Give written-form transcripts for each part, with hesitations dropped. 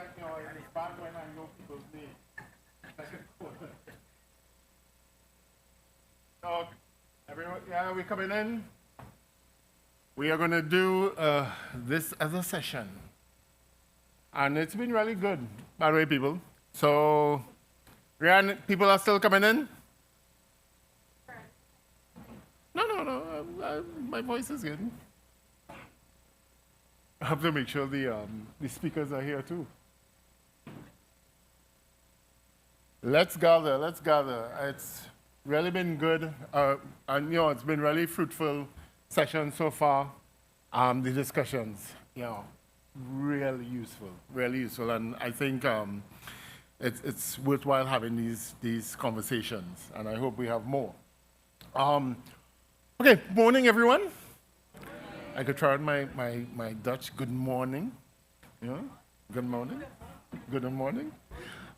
it's bad when I know people's names. So, everyone, yeah, we're coming in. We are going to do this as a session. And it's been really good, by the way, people. So, Ryan, people are still coming in? No. My voice is good. I have to make sure the speakers are here too. Let's gather. It's really been good, and it's been really fruitful session so far. The discussions, really useful, and I think it's worthwhile having these conversations, and I hope we have more. Okay, morning everyone. I could try out my Dutch. Good morning. Good morning. Good morning.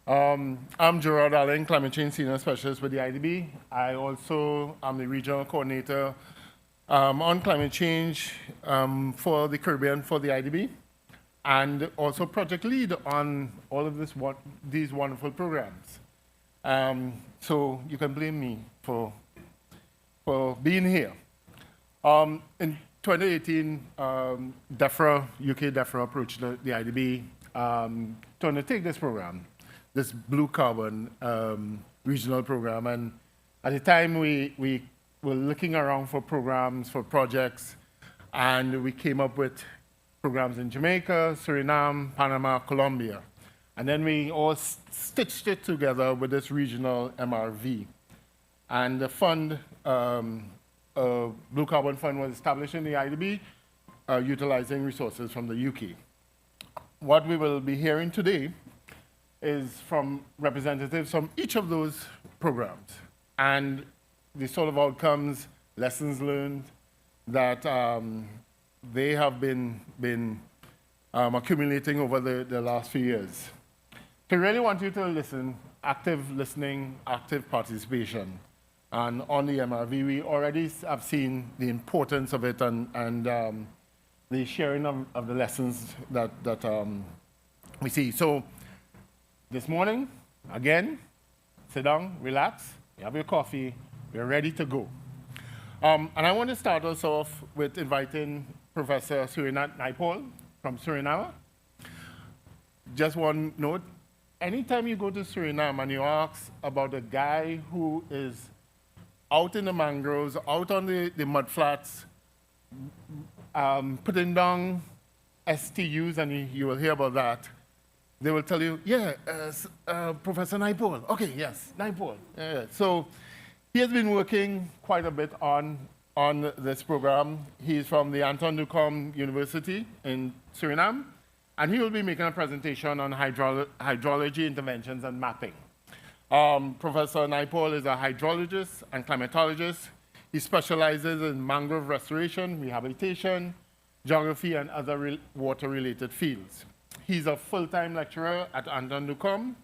I'm Gerard Allen, Climate Change Senior Specialist with the IDB. I also am the Regional Coordinator on Climate Change for the Caribbean for the IDB, and also Project Lead on all of these wonderful programs. So you can blame me for being here. In 2018, UK DEFRA approached the IDB to undertake this program, this blue carbon regional program. And at the time, we were looking around for programs, for projects, and we came up with programs in Jamaica, Suriname, Panama, Colombia. And then we all stitched it together with this regional MRV. And the fund, Blue Carbon Fund, was established in the IDB, utilizing resources from the UK. What we will be hearing today is from representatives from each of those programs and the sort of outcomes, lessons learned that they have been accumulating over the last few years. So I really want you to listen, active listening, active participation. And on the MRV, we already have seen the importance of it and the sharing of the lessons that we see. So this morning, again, sit down, relax, you have your coffee, we're ready to go. And I want to start us off with inviting Professor Sieuwnath Naipal from Suriname. Just one note, anytime you go to Suriname and you ask about a guy who is out in the mangroves, out on the mudflats, putting down STUs, and you will hear about that. They will tell you, Professor Naipal. Okay, yes, Naipal. Yeah. So he has been working quite a bit on this program. He's from the Int'l University in Suriname, and he will be making a presentation on hydrology interventions and mapping. Professor Naipal is a hydrologist and climatologist. He specializes in mangrove restoration, rehabilitation, geography, and other water-related fields. He's a full-time lecturer at Int'l,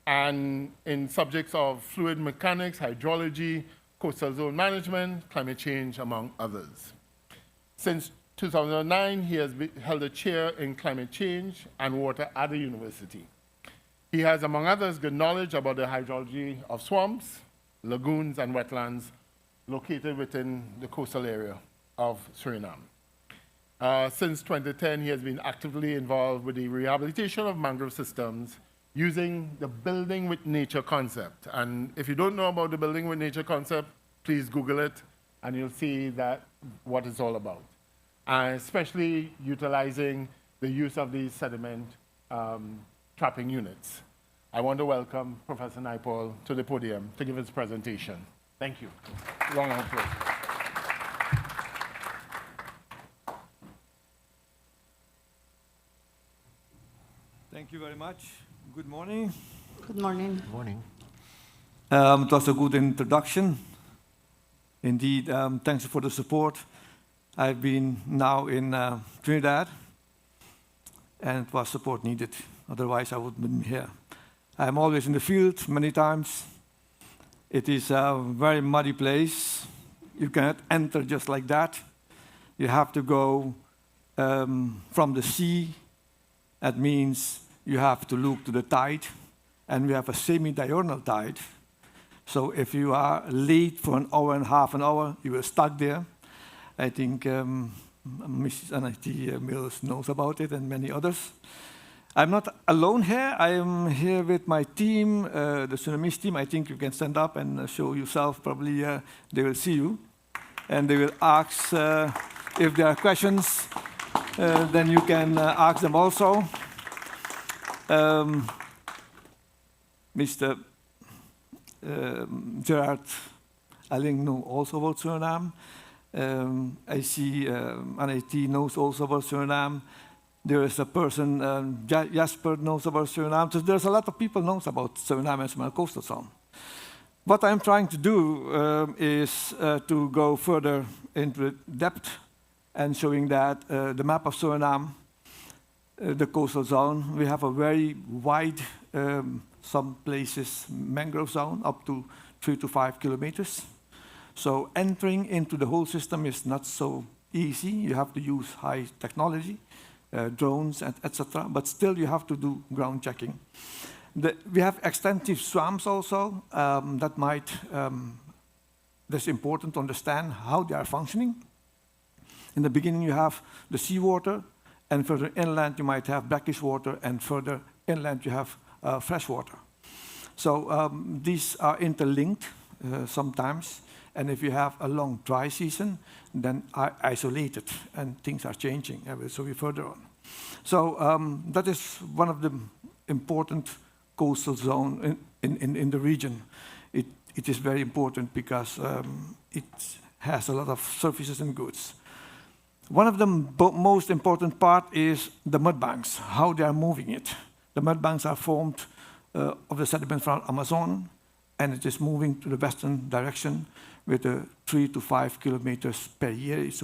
and in subjects of fluid mechanics, hydrology, coastal zone management, climate change, among others. Since 2009, he has held a chair in climate change and water at the university. He has, among others, good knowledge about the hydrology of swamps, lagoons, and wetlands located within the coastal area of Suriname. Since 2010, he has been actively involved with the rehabilitation of mangrove systems using the building with nature concept. And if you don't know about the building with nature concept, please Google it, and you'll see what it's all about. Especially utilizing the use of these sediment trapping units. I want to welcome Professor Naipal to the podium to give his presentation. Thank you. Round of applause. Thank you very much. Good morning. Good morning. Good morning. It was a good introduction. Indeed, thanks for the support. I've been now in Trinidad, and it was support needed. Otherwise, I wouldn't be here. I'm always in the field many times. It is a very muddy place. You cannot enter just like that. You have to go from the sea That means you have to look to the tide, and we have a semi-diurnal tide. So if you are late for an hour and a half an hour, you are stuck there. I think Mrs. Anahiti Mills knows about it and many others. I'm not alone here. I am here with my team, the Tsunamis team. I think you can stand up and show yourself. Probably they will see you. And they will ask if there are questions, then you can ask them also. Mr. Gerard Elling knows also about Suriname. I see NIT knows also about Suriname. There is a person, Jasper knows about Suriname. So there's a lot of people knows about Suriname and Suriname coastal zone. What I'm trying to do is to go further into depth and showing that the map of Suriname, the coastal zone, we have a very wide, some places mangrove zone up to 3 to 5 kilometers. So entering into the whole system is not so easy. You have to use high technology, drones, etc. But still, you have to do ground checking. We have extensive swamps also. That's important to understand how they are functioning. In the beginning, you have the seawater, and further inland, you might have brackish water, and further inland, you have fresh water. So these are interlinked sometimes. And if you have a long dry season, then isolated, and things are changing. So we further on. So that is one of the important coastal zone in the region. It is very important because it has a lot of services and goods. One of the most important part is the mudbanks, how they are moving it. The mudbanks are formed of the sediment from Amazon, and it is moving to the western direction with 3 to 5 kilometers per year. It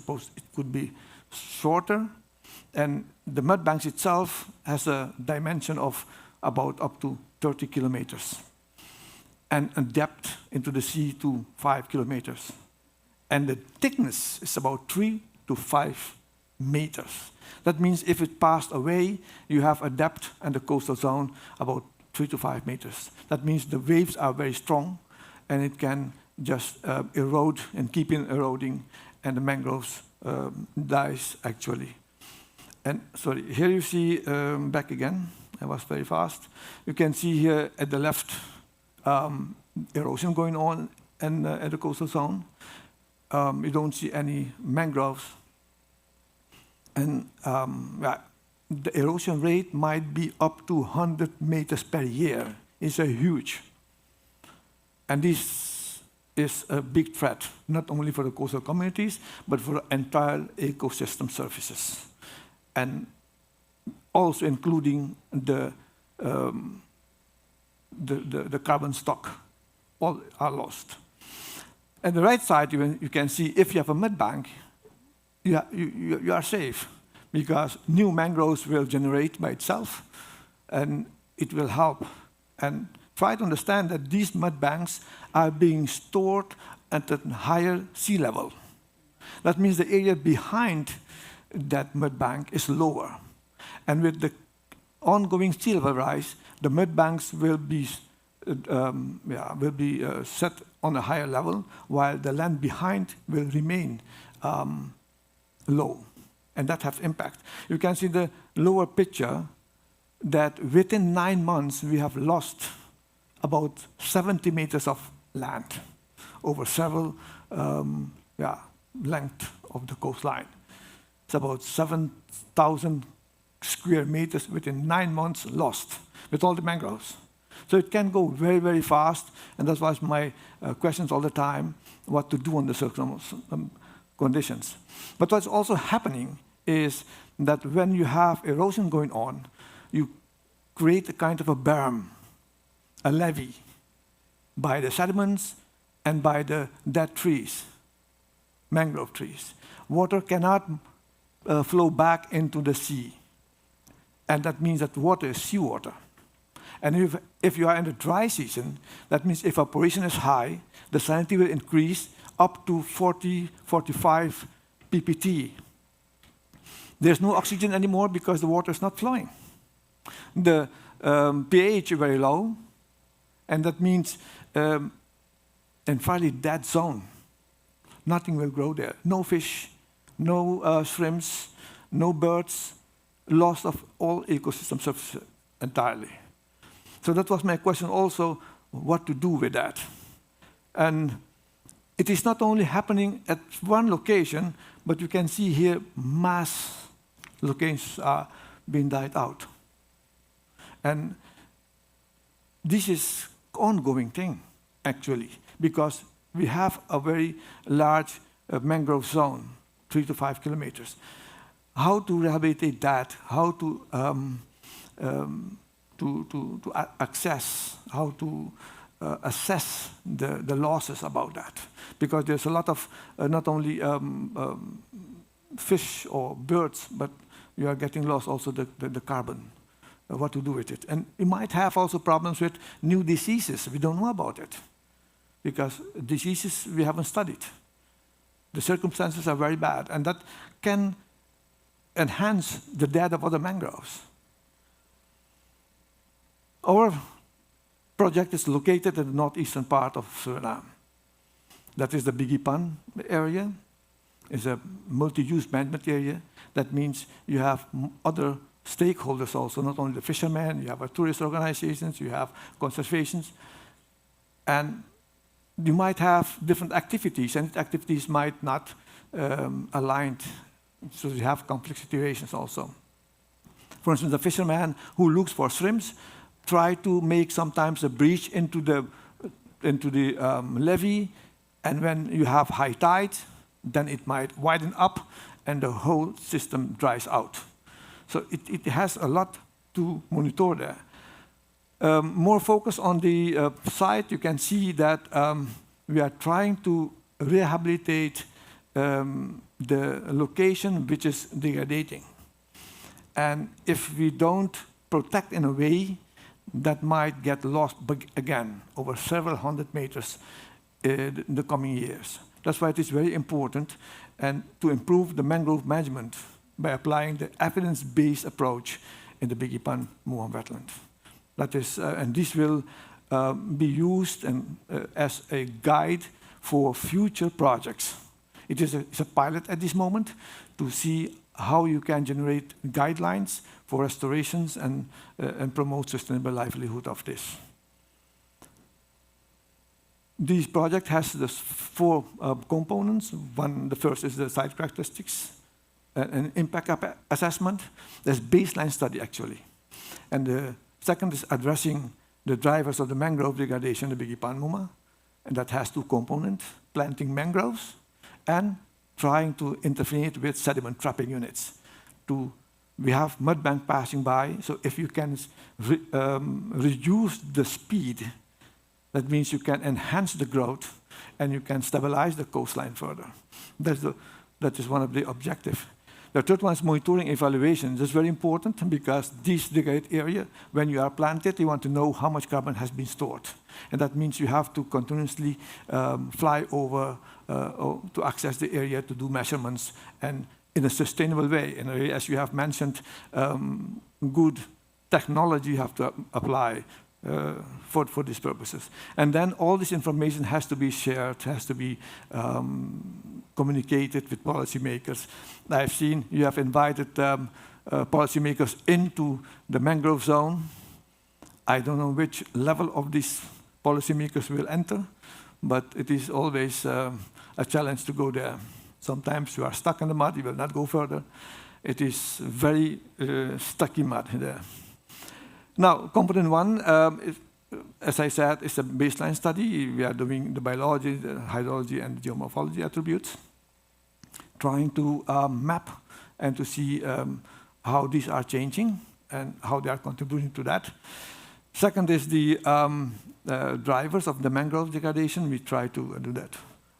could be shorter. And the mudbanks itself has a dimension of about up to 30 kilometers. And a depth into the sea to 5 kilometers. And the thickness is about 3 to 5 meters. That means if it passed away, you have a depth and the coastal zone about 3 to 5 meters. That means the waves are very strong, and it can just erode and keep in eroding, and the mangroves dies actually. And sorry, here you see, back again, I was very fast. You can see here at the left erosion going on at the coastal zone. You don't see any mangroves. And the erosion rate might be up to 100 meters per year. It's a huge. And this is a big threat, not only for the coastal communities, but for the entire ecosystem services. And also including the carbon stock. All are lost. At the right side, you can see if you have a mudbank, you are safe, because new mangroves will generate by itself, and it will help. And try to understand that these mudbanks are being stored at a higher sea level. That means the area behind that mudbank is lower. And with the ongoing sea level rise, the mudbanks will be set on a higher level, while the land behind will remain low. And that has impact. You can see the lower picture that within 9 months, we have lost about 70 meters of land over several length of the coastline. It's about 7,000 square meters within 9 months lost with all the mangroves. So it can go very, very fast, and that was my questions all the time, what to do under certain conditions. But what's also happening is that when you have erosion going on, you create a kind of a berm, a levee, by the sediments and by the dead trees, mangrove trees. Water cannot flow back into the sea. And that means that water is seawater. And if you are in the dry season, that means evaporation is high, the salinity will increase up to 40, 45 ppt. There's no oxygen anymore because the water is not flowing. The pH is very low, and that means in fairly dead zone. Nothing will grow there. No fish, no shrimps, no birds, loss of all ecosystem services entirely. So that was my question also, what to do with that. And it is not only happening at one location, but you can see here mass locations are being died out. And this is ongoing thing, actually, because we have a very large mangrove zone, 3 to 5 kilometers. How to rehabilitate that, how to access, how to assess the losses about that. Because there's a lot of not only fish or birds, but you are getting lost also the carbon, what to do with it. And you might have also problems with new diseases. We don't know about it, because diseases we haven't studied. The circumstances are very bad, and that can enhance the death of other mangroves. Our project is located in the northeastern part of Suriname. That is the Biggie Pan area. It's a multi-use management area. That means you have other stakeholders also, not only the fishermen, you have tourist organizations, you have conservations, and you might have different activities, and activities might not align, so you have complex situations also. For instance, the fisherman who looks for shrimps try to make sometimes a breach into the levee, and when you have high tide, then it might widen up and the whole system dries out. So it has a lot to monitor there. More focus on the site, you can see that we are trying to rehabilitate the location which is degrading. And if we don't protect in a way, that might get lost again over several hundred meters in the coming years. That's why it is very important and to improve the mangrove management by applying the evidence-based approach in the Biggie Pan Muam wetland. That is, and this will be used as a guide for future projects. It's a pilot at this moment to see how you can generate guidelines for restorations and promote sustainable livelihood of this. This project has the 4 components. The first is the site characteristics, an impact assessment. There's baseline study, actually. And the second is addressing the drivers of the mangrove degradation, the Biggie Pan Muma. And that has 2 components, planting mangroves and trying to intervene with sediment trapping units. We have mud bank passing by, so if you can reduce the speed, that means you can enhance the growth and you can stabilize the coastline further. That is one of the objectives. The third one is monitoring evaluation. This is very important because this degraded area, when you are planted, you want to know how much carbon has been stored. And that means you have to continuously fly over to access the area to do measurements and in a sustainable way. And as you have mentioned, good technology you have to apply for these purposes. And then all this information has to be shared, has to be communicated with policymakers. I've seen you have invited policymakers into the mangrove zone. I don't know which level of these policymakers will enter, but it is always a challenge to go there. Sometimes you are stuck in the mud, you will not go further. It is very stucky mud there. Now, component 1, as I said, is a baseline study. We are doing the biology, the hydrology, and the geomorphology attributes, trying to map and to see how these are changing and how they are contributing to that. Second is the drivers of the mangrove degradation. We try to do that.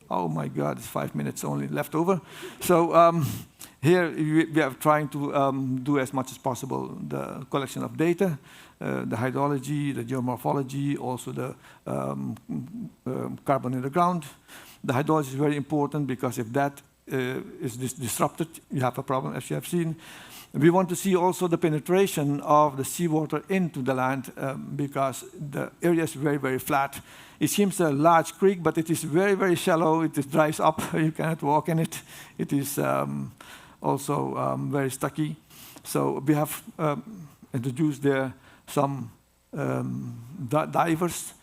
Oh my God, it's 5 minutes only left over. So here we are trying to do as much as possible the collection of data, the hydrology, the geomorphology, also the carbon in the ground. The hydrology is very important because if that is disrupted, you have a problem, as you have seen. We want to see also the penetration of the seawater into the land because the area is very, very flat. It seems a large creek, but it is very, very shallow. It just dries up. You cannot walk in it. It is also very stucky. So we have introduced there some divers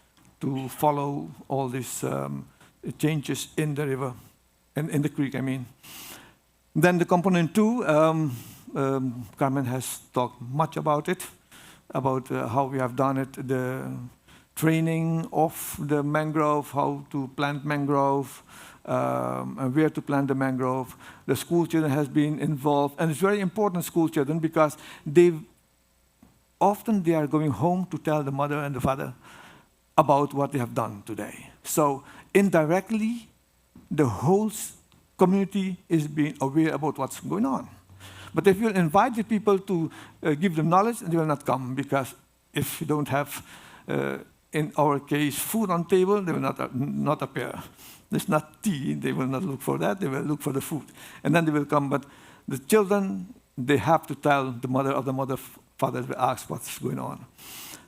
to follow all these changes in the river, in the creek, I mean. Then the component 2, Carmen has talked much about it, about how we have done it, the training of the mangrove, how to plant mangrove, and where to plant the mangrove. The school children has been involved, and it's very important, school children, because often they are going home to tell the mother and the father about what they have done today. So indirectly, the whole community is being aware about what's going on. But if you invite the people to give them knowledge, they will not come, because if you don't have, in our case, food on table, they will not appear. There's not tea, they will not look for that, they will look for the food. And then they will come, but the children, they have to tell the mother, or the mother, father will ask what's going on.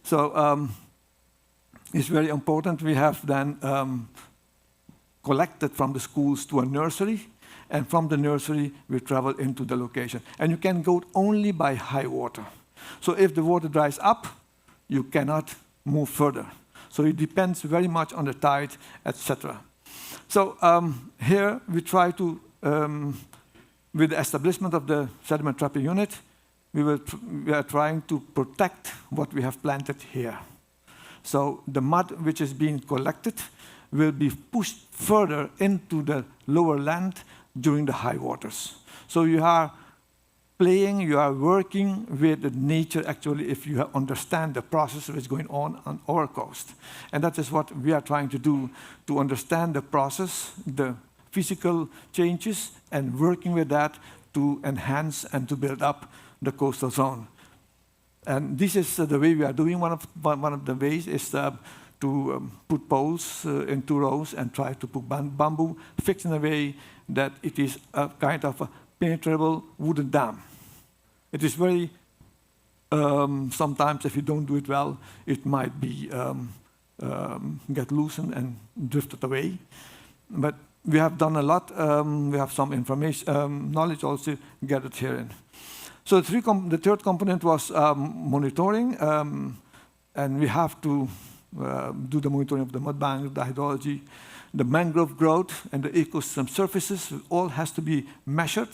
So it's very important. We have then collected from the schools to a nursery, and from the nursery, we travel into the location. And you can go only by high water. So if the water dries up, you cannot move further. So it depends very much on the tide, etc. So here we try to, with the establishment of the sediment trapping unit, we are trying to protect what we have planted here. So the mud which is being collected will be pushed further into the lower land during the high waters. So you are playing, you are working with the nature, actually, if you understand the process that is going on our coast. And that is what we are trying to do, to understand the process, the physical changes, and working with that to enhance and to build up the coastal zone. And this is the way we are doing. One of the ways is to put poles in 2 rows and try to put bamboo fixed in a way that it is a kind of a penetrable wooden dam. It is very, sometimes if you don't do it well, it might be get loosened and drifted away. But we have done a lot. We have some information, knowledge also gathered herein. So the third component was monitoring, and we have to do the monitoring of the mud bank, the hydrology, the mangrove growth, and the ecosystem surfaces. All has to be measured,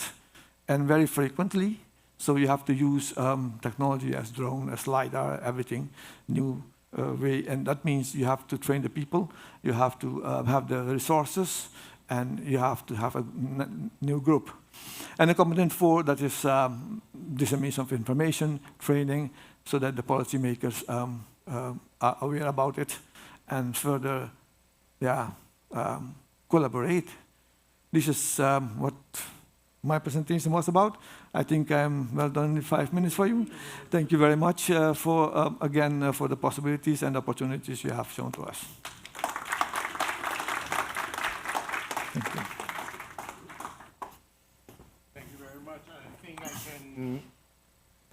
and very frequently. So you have to use technology as drone, as LiDAR, everything, new way. And that means you have to train the people, you have to have the resources, and you have to have a new group. And the component 4, that is dissemination of information, training, so that the policymakers are aware about it and further collaborate. This is what my presentation was about. I think I'm well done in 5 minutes for you. Thank you very much for, again, for the possibilities and opportunities you have shown to us. Thank you. Thank you very much. I think I can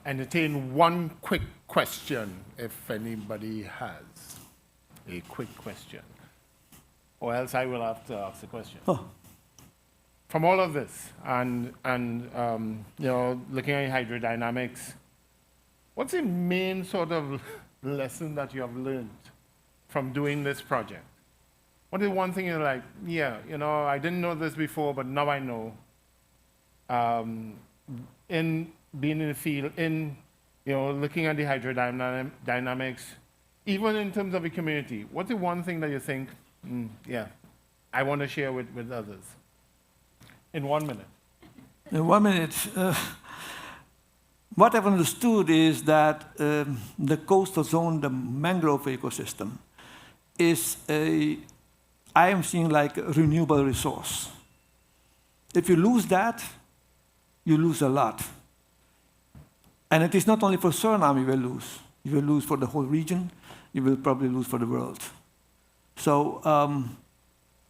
entertain one quick question, if anybody has a quick question. Or else I will have to ask the question. Oh. From all of this, and you know, looking at hydrodynamics, what's the main sort of lesson that you have learned from doing this project? What is one thing you're like, yeah, you know, I didn't know this before, but now I know. In being in the field, in, you know, looking at the hydrodynamics, even in terms of the community, what's the one thing that you think, yeah, I want to share with others? In 1 minute. In 1 minute, what I've understood is that the coastal zone, the mangrove ecosystem, is I am seeing like a renewable resource. If you lose that, you lose a lot. And it is not only for Suriname you will lose. You will lose for the whole region. You will probably lose for the world. So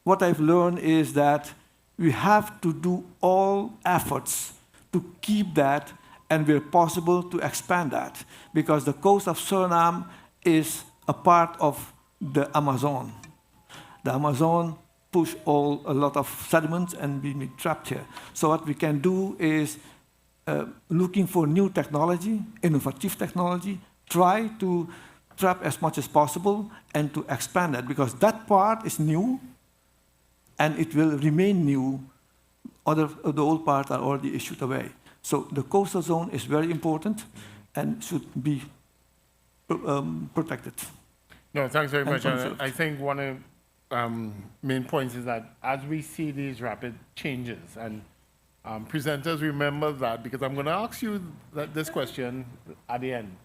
what I've learned is that we have to do all efforts to keep that, and where possible to expand that, because the coast of Suriname is a part of the Amazon. The Amazon push a lot of sediments and be trapped here. So what we can do is looking for new technology, innovative technology, try to trap as much as possible and to expand that, because that part is new and it will remain new. The old part are already issued away. So the coastal zone is very important and should be protected. No, thanks very much. I think one of main points is that as we see these rapid changes, and presenters remember that, because I'm going to ask you this question at the end.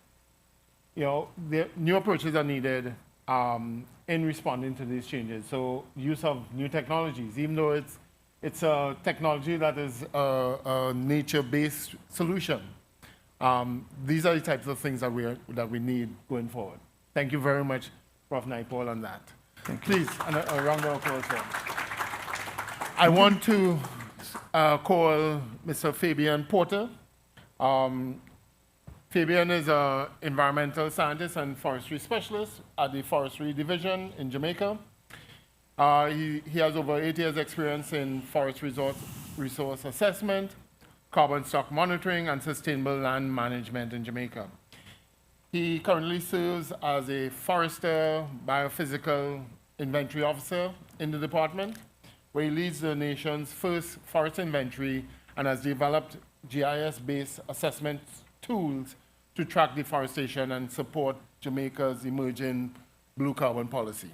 You know, the new approaches are needed in responding to these changes. So use of new technologies, even though it's a technology that is a nature-based solution. These are the types of things that we need going forward. Thank you very much, Prof. Naipal, on that. Please, a round of applause for him. I want to call Mr. Faybion Porter. Faybion is an environmental scientist and forestry specialist at the Forestry Division in Jamaica. He has over 8 years' experience in forest resource assessment, carbon stock monitoring, and sustainable land management in Jamaica. He currently serves as a forester biophysical inventory officer in the department, where he leads the nation's first forest inventory and has developed GIS-based assessment tools to track deforestation and support Jamaica's emerging blue carbon policy.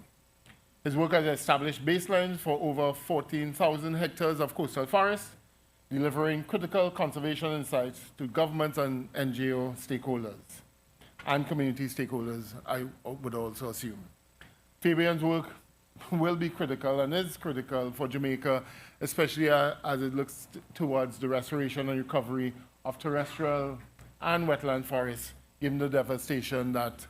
His work has established baselines for over 14,000 hectares of coastal forest, delivering critical conservation insights to governments and NGO stakeholders, and community stakeholders, I would also assume. Faybion's work will be critical and is critical for Jamaica, especially as it looks towards the restoration and recovery of terrestrial and wetland forests, given the devastation that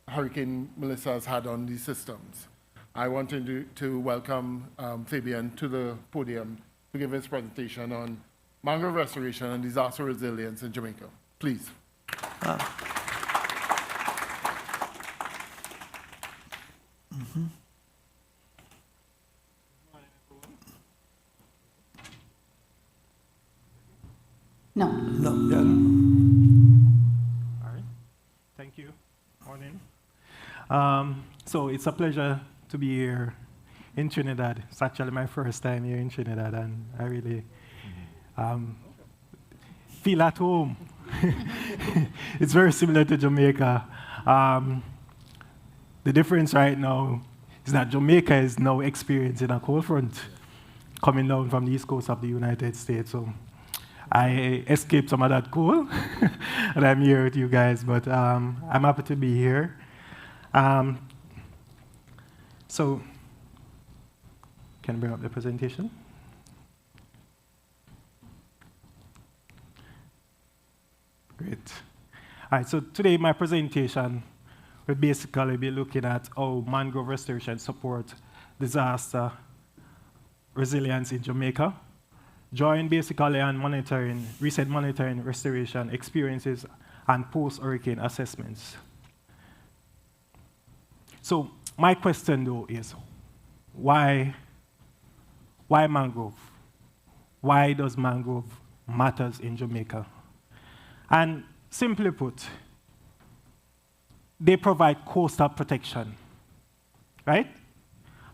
Hurricane Melissa has had on these systems. I want to welcome Faybion to the podium to give his presentation on mangrove restoration and disaster resilience in Jamaica. Please. No. No, yeah. All right. Thank you. Morning. So it's a pleasure to be here in Trinidad. It's actually my first time here in Trinidad, and I really feel at home. It's very similar to Jamaica. The difference right now is that Jamaica is now experiencing a cold front coming down from the east coast of the United States. So I escaped some of that cold, and I'm here with you guys, but I'm happy to be here. So, can I bring up the presentation? Great. All right, so today my presentation will basically be looking at how mangrove restoration support disaster resilience in Jamaica, drawing basically on monitoring, recent monitoring restoration experiences and post-hurricane assessments. So my question though is, why mangrove? Why does mangrove matters in Jamaica? And simply put, they provide coastal protection, right?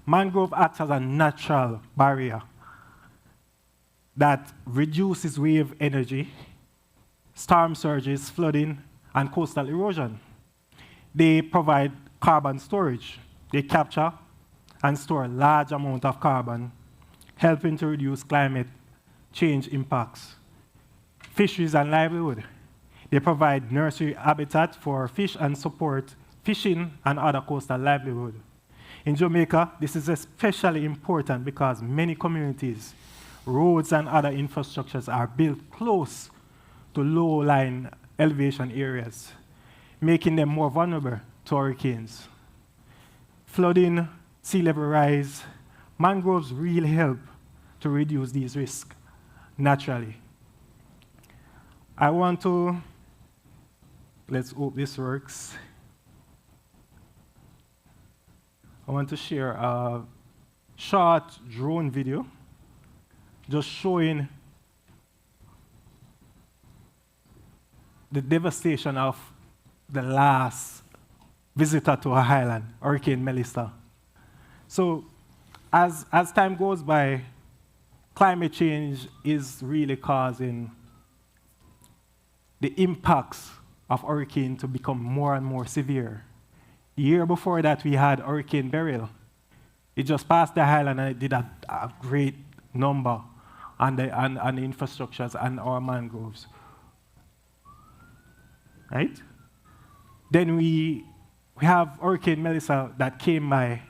Mangrove acts as a natural barrier that reduces wave energy, storm surges, flooding, and coastal erosion. They provide carbon storage. They capture and store a large amount of carbon, helping to reduce climate change impacts. Fisheries and livelihood. They provide nursery habitat for fish and support fishing and other coastal livelihood. In Jamaica, this is especially important because many communities, roads and other infrastructures are built close to low-lying elevation areas, making them more vulnerable to hurricanes. Flooding, sea level rise, mangroves really help to reduce these risks naturally. I want to, let's hope this works. I want to share a short drone video just showing the devastation of the last visitor to our island, Hurricane Melissa. So as time goes by, climate change is really causing the impacts of hurricane to become more and more severe. The year before that, we had Hurricane Beryl. It just passed the island and it did a great number on the infrastructures and our mangroves. Right? Then we have Hurricane Melissa that came by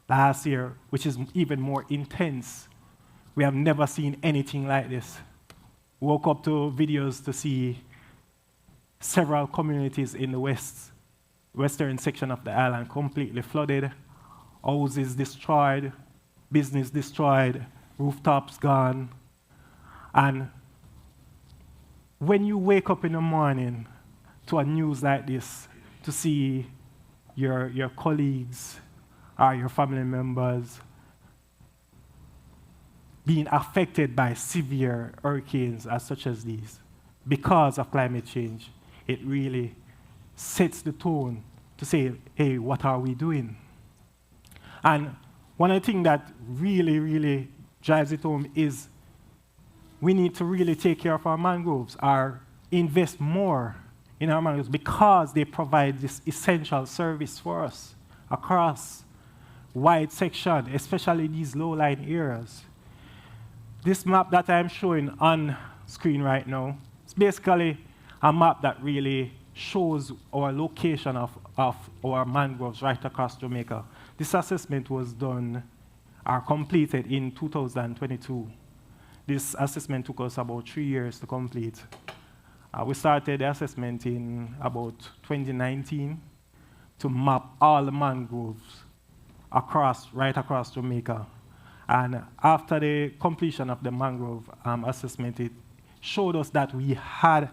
last year, which is even more intense. We have never seen anything like this. Woke up to videos to see several communities in the western section of the island completely flooded, houses destroyed, business destroyed, rooftops gone. And when you wake up in the morning to a news like this, to see your colleagues or your family members being affected by severe hurricanes such as these because of climate change, it really sets the tone to say, hey, what are we doing? And one of the things that really, really drives it home is we need to really take care of our mangroves or invest more in our mangroves because they provide this essential service for us across wide section, especially these low-lying areas. This map that I'm showing on screen right now, it's basically a map that really shows our location of our mangroves right across Jamaica. This assessment was done or completed in 2022. This assessment took us about 3 years to complete. We started the assessment in about 2019 to map all the mangroves right across Jamaica. And after the completion of the mangrove assessment, it showed us that we have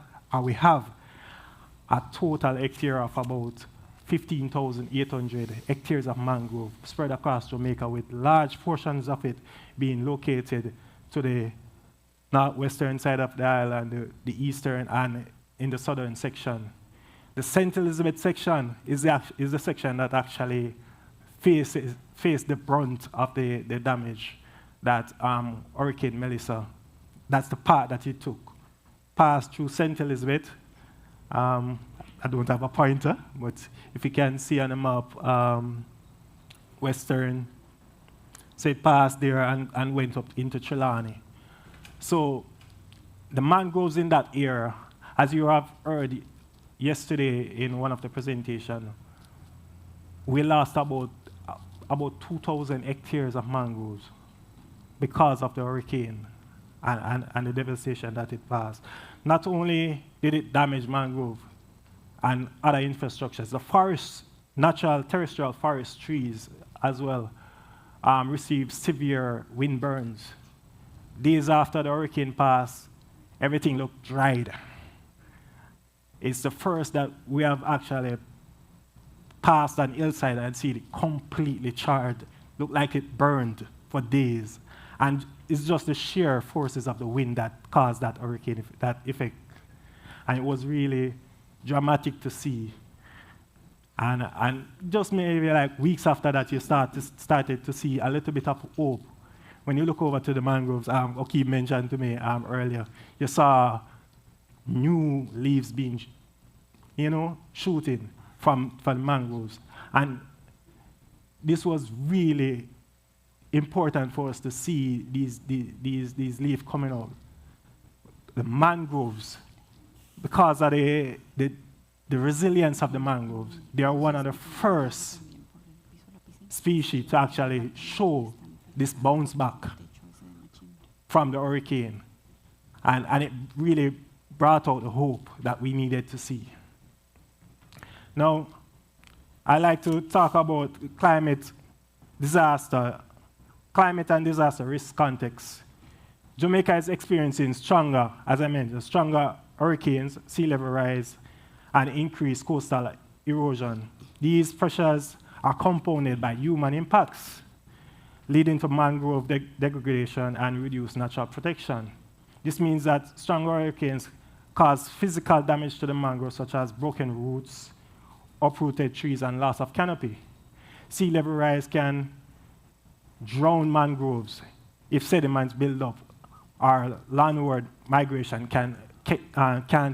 a total hectare of about 15,800 hectares of mangrove spread across Jamaica, with large portions of it being located to the northwestern side of the island, the eastern, and in the southern section. The St. Elizabeth section is the section that actually faced the brunt of the damage that Hurricane Melissa, that's the part that it took. Passed through St. Elizabeth. I don't have a pointer, but if you can see on the map, western, so it passed there and went up into Trelawney. So the mangroves in that area, as you have heard yesterday in one of the presentations, we lost about 2,000 hectares of mangroves because of the hurricane and the devastation that it caused. Not only did it damage mangrove and other infrastructures, the forests, natural terrestrial forest trees as well, received severe wind burns. Days after the hurricane passed, everything looked dried. It's the first that we have actually passed an hillside and seen it completely charred, looked like it burned for days. And it's just the sheer forces of the wind that caused that hurricane, that effect. And it was really dramatic to see. And just maybe like weeks after that, you started to see a little bit of hope. When you look over to the mangroves, Oki mentioned to me earlier, you saw new leaves being, shooting from the mangroves. And this was really important for us to see these leaves coming out. The mangroves, because of the resilience of the mangroves, they are one of the first species to actually show this bounce back from the hurricane. And it really brought out the hope that we needed to see. Now, I like to talk about climate and disaster risk context Jamaica is experiencing stronger, as I mentioned, stronger hurricanes, sea level rise, and increased coastal erosion. These pressures are compounded by human impacts, leading to mangrove degradation and reduced natural protection. This means that stronger hurricanes cause physical damage to the mangrove, such as broken roots, uprooted trees, and loss of canopy. Sea level rise can drown mangroves if sediments build up, or landward migration can't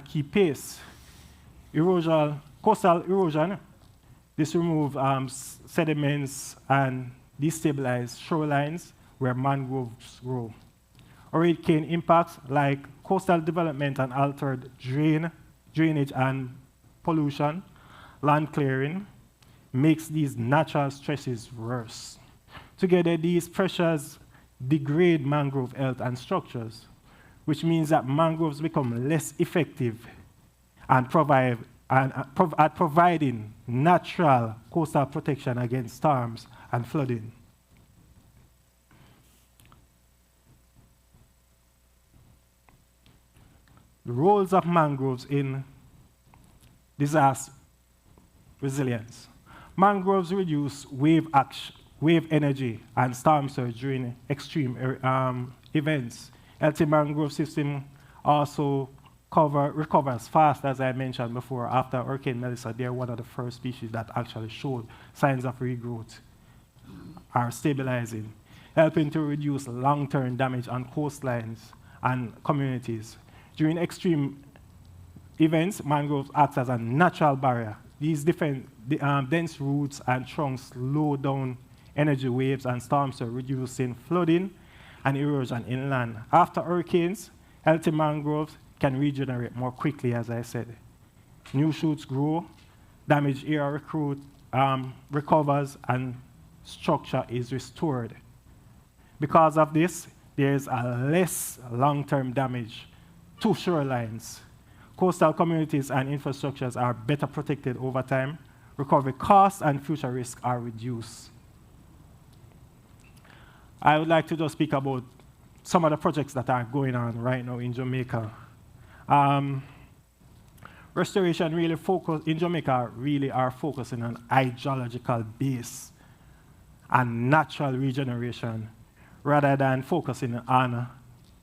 keep pace. Coastal erosion, this removes sediments and destabilize shorelines where mangroves grow. Hurricane impacts like coastal development and altered drainage and pollution, land clearing, makes these natural stresses worse. Together, these pressures degrade mangrove health and structures, which means that mangroves become less effective at providing natural coastal protection against storms and flooding. The roles of mangroves in disaster resilience. Mangroves reduce wave energy and storm surge during extreme events. Healthy mangrove system also recovers fast, as I mentioned before. After Hurricane Melissa, they're one of the first species that actually showed signs of regrowth, are stabilizing, helping to reduce long-term damage on coastlines and communities. During extreme events, mangroves act as a natural barrier. These dense roots and trunks slow down energy waves and storms, reducing flooding and erosion inland. After hurricanes, healthy mangroves can regenerate more quickly, as I said. New shoots grow, damaged area recovers, and structure is restored. Because of this, there is a less long-term damage to shorelines. Coastal communities and infrastructures are better protected over time. Recovery costs and future risks are reduced. I would like to just speak about some of the projects that are going on right now in Jamaica. Restoration in Jamaica really are focusing on hydrological base and natural regeneration rather than focusing on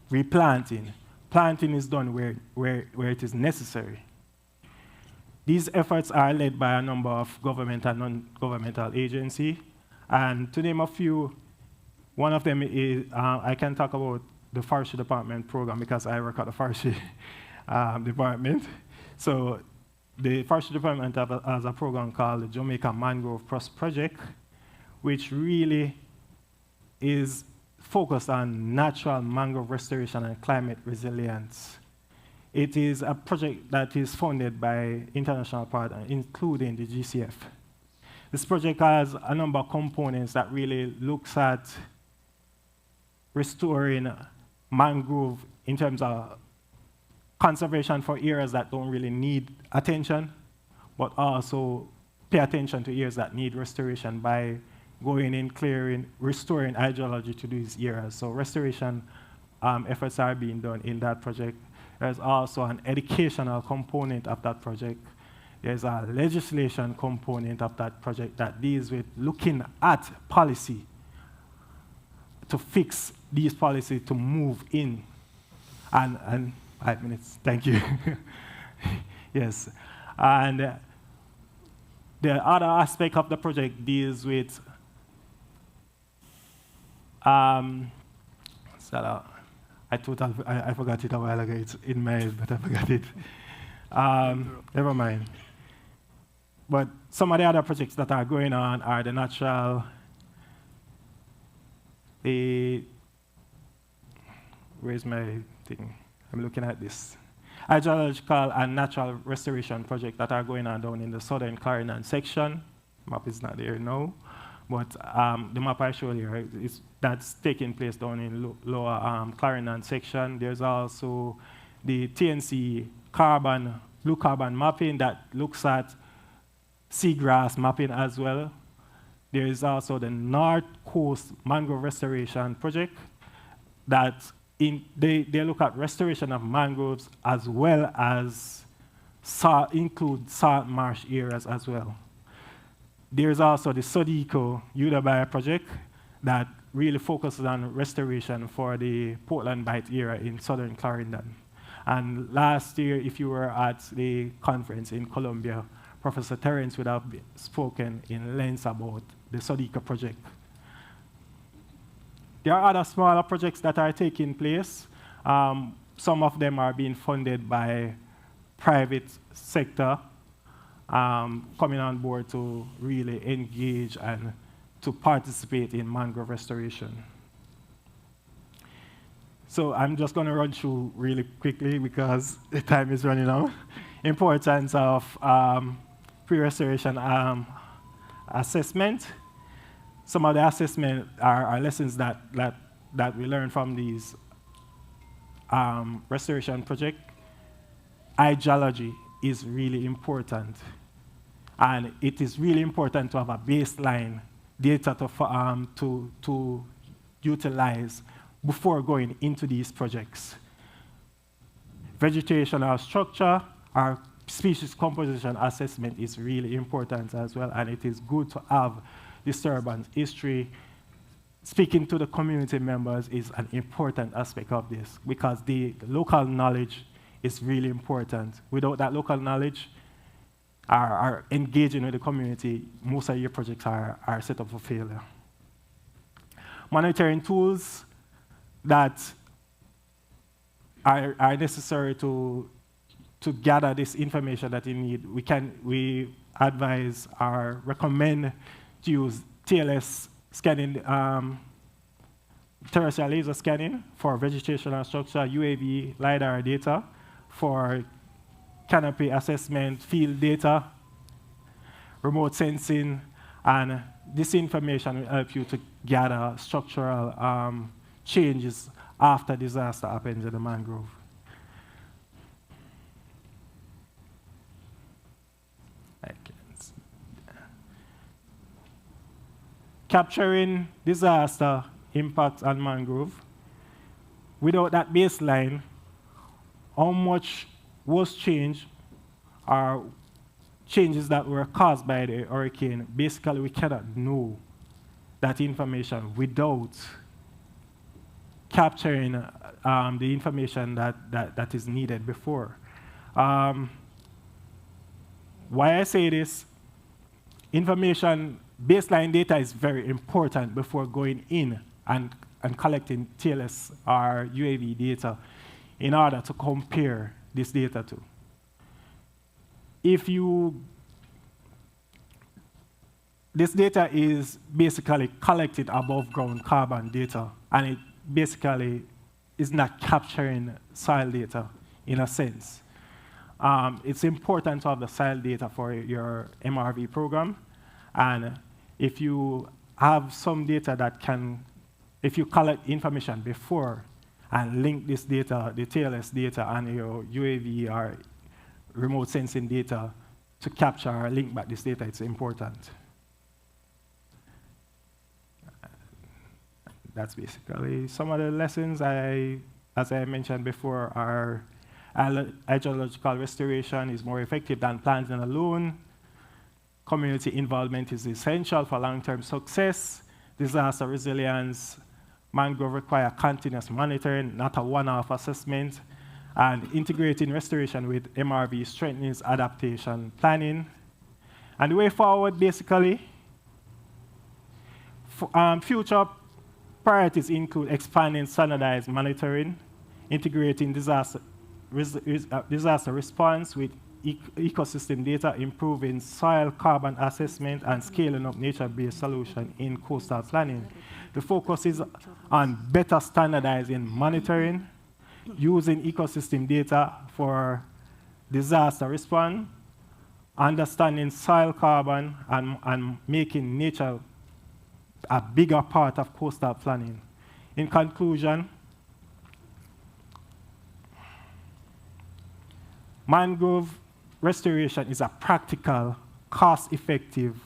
replanting. Planting is done where it is necessary. These efforts are led by a number of government and non-governmental agencies. And to name a few, one of them is, I can talk about the Forestry Department program because I work at the Forestry Department. So the Forestry Department has a program called the Jamaica Mangrove Project, which really is focused on natural mangrove restoration and climate resilience. It is a project that is funded by international partners, including the GCF. This project has a number of components that really looks at restoring mangrove in terms of conservation for areas that don't really need attention, but also pay attention to areas that need restoration by going in, clearing, restoring hydrology to these areas. So restoration efforts are being done in that project. There's also an educational component of that project. There's a legislation component of that project that deals with looking at policy to fix these policies to move in. And 5 minutes, thank you. Yes. And the other aspect of the project deals with I forgot it a while ago. It's in my head, but I forgot it. Never mind. But some of the other projects that are going on are the natural, where's my thing? I'm looking at this. Hydrological and natural restoration projects that are going on down in the southern Clarendon section. Map is not there now. But the map I showed here, that's taking place down in lower Clarendon section. There's also the TNC blue carbon mapping that looks at seagrass mapping as well. There is also the North Coast Mangrove Restoration Project that they look at restoration of mangroves as well as include salt marsh areas as well. There's also the Sodico Udabaya project that really focuses on restoration for the Portland Bight area in southern Clarendon. And last year, if you were at the conference in Colombia, Professor Terence would have spoken in length about the Sodico project. There are other smaller projects that are taking place. Some of them are being funded by private sector coming on board to really engage and to participate in mangrove restoration. So I'm just going to run through really quickly because the time is running out. Importance of pre-restoration assessment. Some of the assessment are lessons that we learn from these restoration projects. Hydrology is really important. And it is really important to have a baseline data to utilize before going into these projects. Vegetational structure, our species composition assessment is really important as well, and it is good to have disturbance history. Speaking to the community members is an important aspect of this because the local knowledge is really important. Without that local knowledge, are engaging with the community, most of your projects are set up for failure. Monitoring tools that are necessary to gather this information that you need. We advise or recommend to use TLS scanning, terrestrial laser scanning for vegetational structure, UAV, LiDAR data for canopy assessment, field data, remote sensing, and this information will help you to gather structural changes after disaster happens in the mangrove. Capturing disaster impacts on mangrove. Without that baseline, how much was changed or changes that were caused by the hurricane, basically we cannot know that information without capturing the information that is needed before. Why I say this, baseline data is very important before going in and collecting TLS or UAV data in order to compare this data to. This data is basically collected above ground carbon data, and it basically is not capturing soil data in a sense. It's important to have the soil data for your MRV program, and if you have some data if you collect information before and link this data, the TLS data and your UAV or remote sensing data to capture or link back this data, it's important. That's basically some of the lessons. As I mentioned before, our hydrological restoration is more effective than planting alone. Community involvement is essential for long-term success. Disaster resilience, mangrove require continuous monitoring, not a one-off assessment. And integrating restoration with MRV strengthens adaptation planning. And the way forward, basically, future priorities include expanding standardized monitoring, integrating disaster response with ecosystem data, improving soil carbon assessment, and scaling up nature-based solutions in coastal planning. The focus is on better standardizing monitoring, using ecosystem data for disaster response, understanding soil carbon, and making nature a bigger part of coastal planning. In conclusion, mangrove restoration is a practical, cost-effective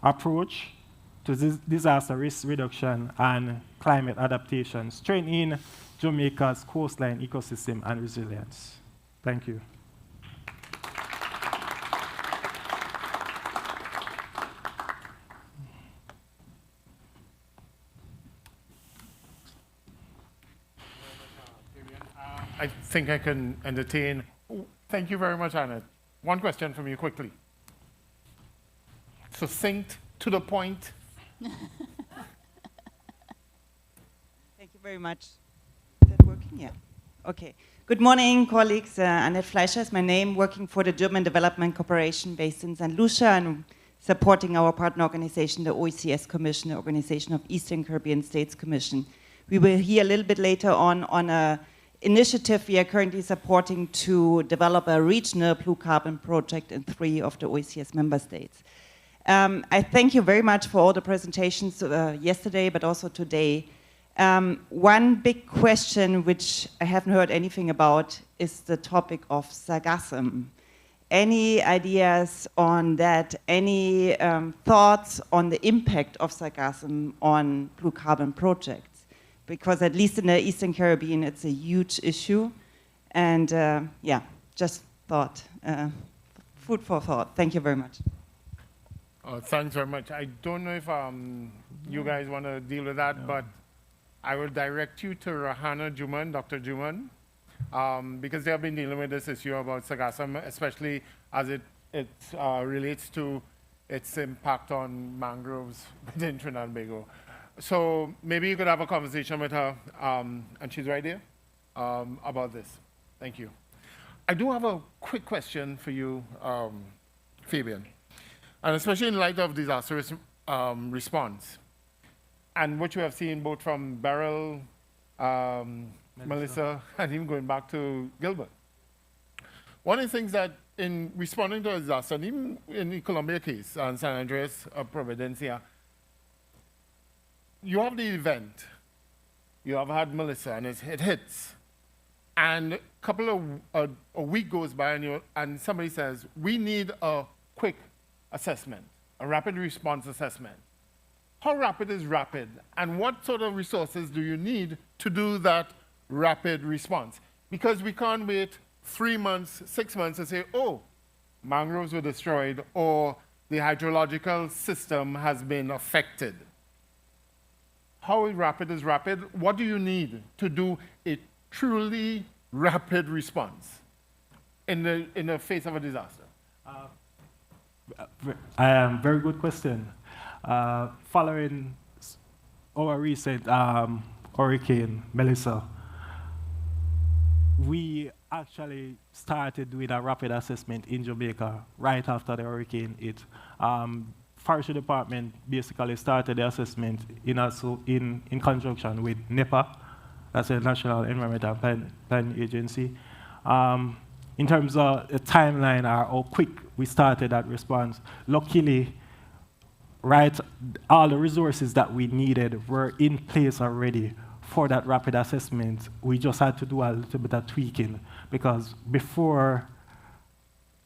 approach to disaster risk reduction and climate adaptation, strengthening Jamaica's coastline ecosystem and resilience. Thank you. I think I can entertain. Thank you very much, Anna. One question from you quickly. Succinct, to the point. Thank you very much. Is that working? Yeah. Okay. Good morning, colleagues. Annette Fleischer is my name, working for the German Development Corporation based in St. Lucia and supporting our partner organization, the OECS Commission, the Organization of Eastern Caribbean States Commission. We will hear a little bit later on a initiative we are currently supporting to develop a regional blue carbon project in 3 of the OECS member states. I thank you very much for all the presentations yesterday, but also today. One big question which I haven't heard anything about is the topic of sargassum. Any ideas on that? Any thoughts on the impact of sargassum on blue carbon projects? Because at least in the Eastern Caribbean, it's a huge issue. And yeah, just thought, food for thought. Thank you very much. Thanks very much. I don't know if you guys want to deal with that, but I will direct you to Rahana Juman, Dr. Juman, because they have been dealing with this issue about sargassum, especially as it relates to its impact on mangroves within Trinidad and Tobago. So maybe you could have a conversation with her, and she's right there, about this. Thank you. I do have a quick question for you, Faybion, and especially in light of disaster response, and what you have seen both from Beryl, Melissa, and even going back to Gilbert. One of the things that in responding to a disaster, and even in the Colombia case, and San Andreas, Providencia, you have the event, you have had Melissa, and it hits, and a week goes by, and somebody says, we need a quick assessment, a rapid response assessment. How rapid is rapid, and what sort of resources do you need to do that rapid response? Because we can't wait 3 months, 6 months to say, oh, mangroves were destroyed, or the hydrological system has been affected. How rapid is rapid? What do you need to do a truly rapid response in the face of a disaster? Very good question. Following our recent Hurricane Melissa, we actually started doing a rapid assessment in Jamaica right after the hurricane hit. Forestry Department basically started the assessment in conjunction with NEPA, that's the National Environmental Planning Agency. In terms of the timeline or how quick we started that response, luckily, all the resources that we needed were in place already for that rapid assessment. We just had to do a little bit of tweaking because before,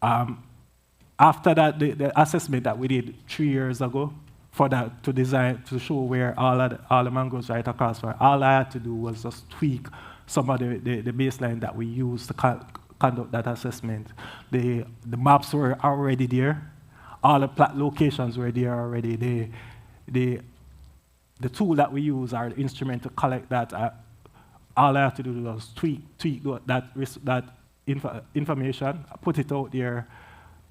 after that, the assessment that we did 3 years ago for that to show where all the mangroves right across were, all I had to do was just tweak some of the baseline that we used to conduct that assessment. The maps were already there. All the locations were there already. The tool that we use, our instrument to collect that, all I have to do was tweak that information, put it out there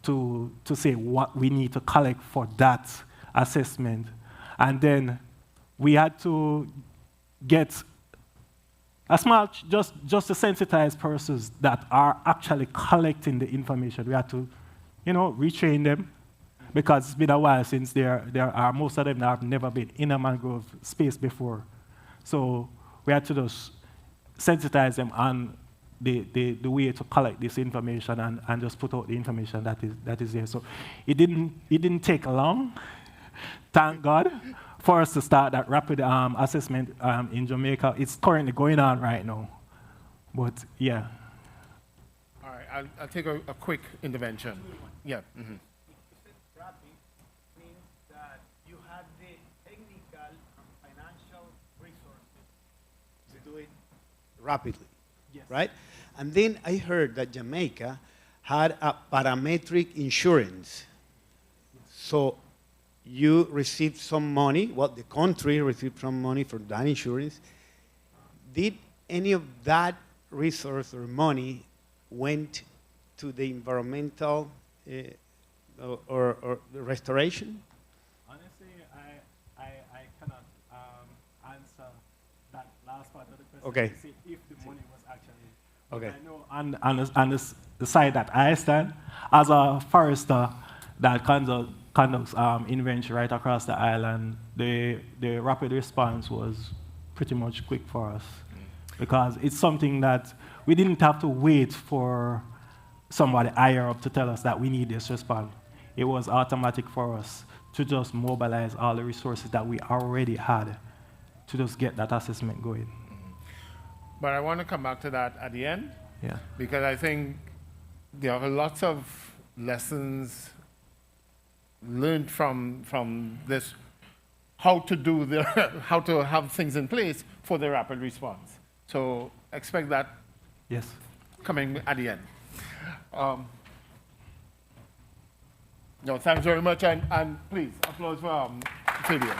to say what we need to collect for that assessment. And then we had to get a small, just to sensitize persons that are actually collecting the information. We had to, retrain them, because it's been a while since there are most of them that have never been in a mangrove space before. So we had to just sensitize them on the way to collect this information and just put out the information that is there. So it didn't take long, thank God, for us to start that rapid assessment in Jamaica. It's currently going on right now, but yeah. All right, I'll take a quick intervention. Yeah. Mm-hmm. Rapid means that you had the rapidly, Yes. right? And then I heard that Jamaica had a parametric insurance. So you received some money, well, the country received some money for that insurance. Did any of that resource or money went to the environmental or the restoration? Honestly, I cannot answer that last part of the question. Okay. To say if the money was actually. Okay. I know on the side that I stand, as a forester that conducts inventory right across the island, the rapid response was pretty much quick for us. Because it's something that we didn't have to wait for somebody higher up to tell us that we need this response. It was automatic for us to just mobilize all the resources that we already had to just get that assessment going. But I want to come back to that at the end, Yeah. because I think there are lots of lessons learned from this, how to have things in place for the rapid response. So expect that Yes. coming at the end. No, thanks very much, and please, applause for Faybion.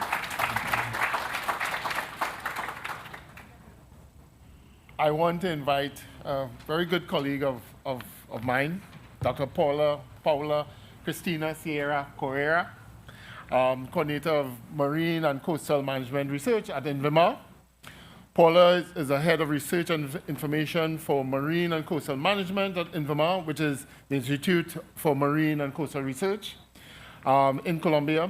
I want to invite a very good colleague of mine, Dr. Paula Cristina Sierra Correa, coordinator of Marine and Coastal Management Research at INVIMA. Paula is the head of research and information for Marine and Coastal Management at INVIMA, which is the Institute for Marine and Coastal Research in Colombia.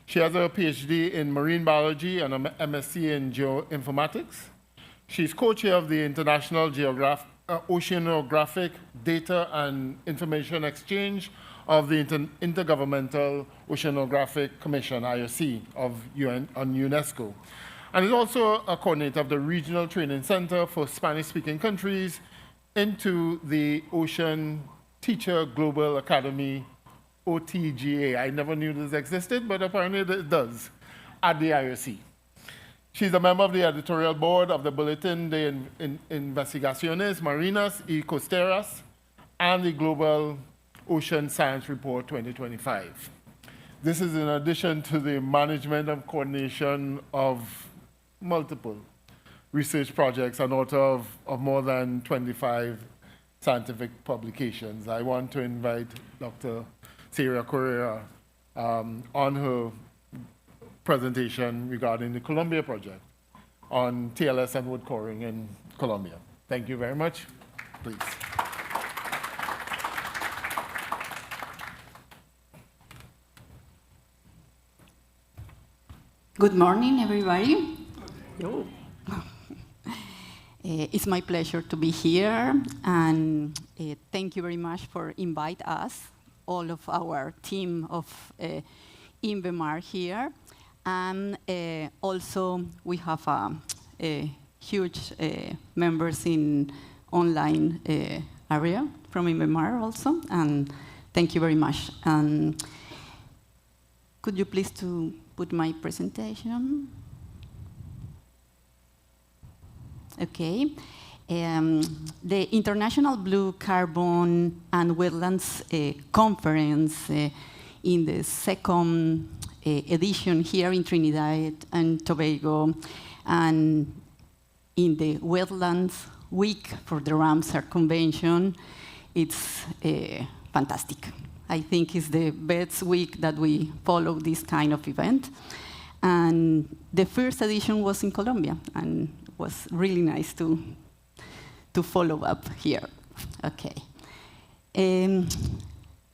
She has a PhD in marine biology and an MSc in geoinformatics. She's co-chair of the International Oceanographic Data and Information Exchange of the Intergovernmental Oceanographic Commission, IOC, of UNESCO. And is also a coordinator of the Regional Training Center for Spanish-speaking countries into the Ocean Teacher Global Academy, OTGA. I never knew this existed, but apparently it does, at the IOC. She's a member of the editorial board of the Bulletin de Investigaciones Marinas y Costeras and the Global Ocean Science Report 2025. This is in addition to the management and coordination of multiple research projects and author of more than 25 scientific publications. I want to invite Dr. Sierra Correa on her presentation regarding the Colombia project on TLS and wood coring in Colombia. Thank you very much. Please. Good morning, everybody. It's my pleasure to be here, and thank you very much for inviting us, all of our team of INVIMAR here. And also, we have huge members in online area from INVIMAR also, and thank you very much. And could you please to put my presentation? Okay. The International Blue Carbon and Wetlands Conference in the second edition here in Trinidad and Tobago, and in the Wetlands Week for the Ramsar Convention. It's fantastic. I think it's the best week that we follow this kind of event. And the first edition was in Colombia, and it was really nice to follow up here. Okay.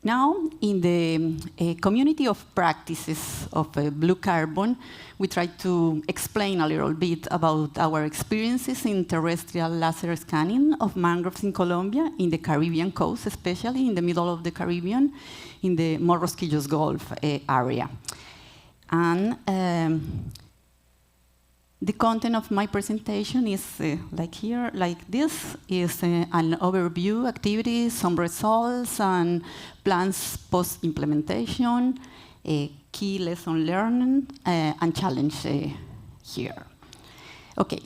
Now, in the community of practices of blue carbon, we try to explain a little bit about our experiences in terrestrial laser scanning of mangroves in Colombia, in the Caribbean coast, especially in the middle of the Caribbean, in the Morrosquillos Gulf area. And the content of my presentation is like here, like this, is an overview, activities, some results, and plans post-implementation, key lesson learned, and challenge here. Okay.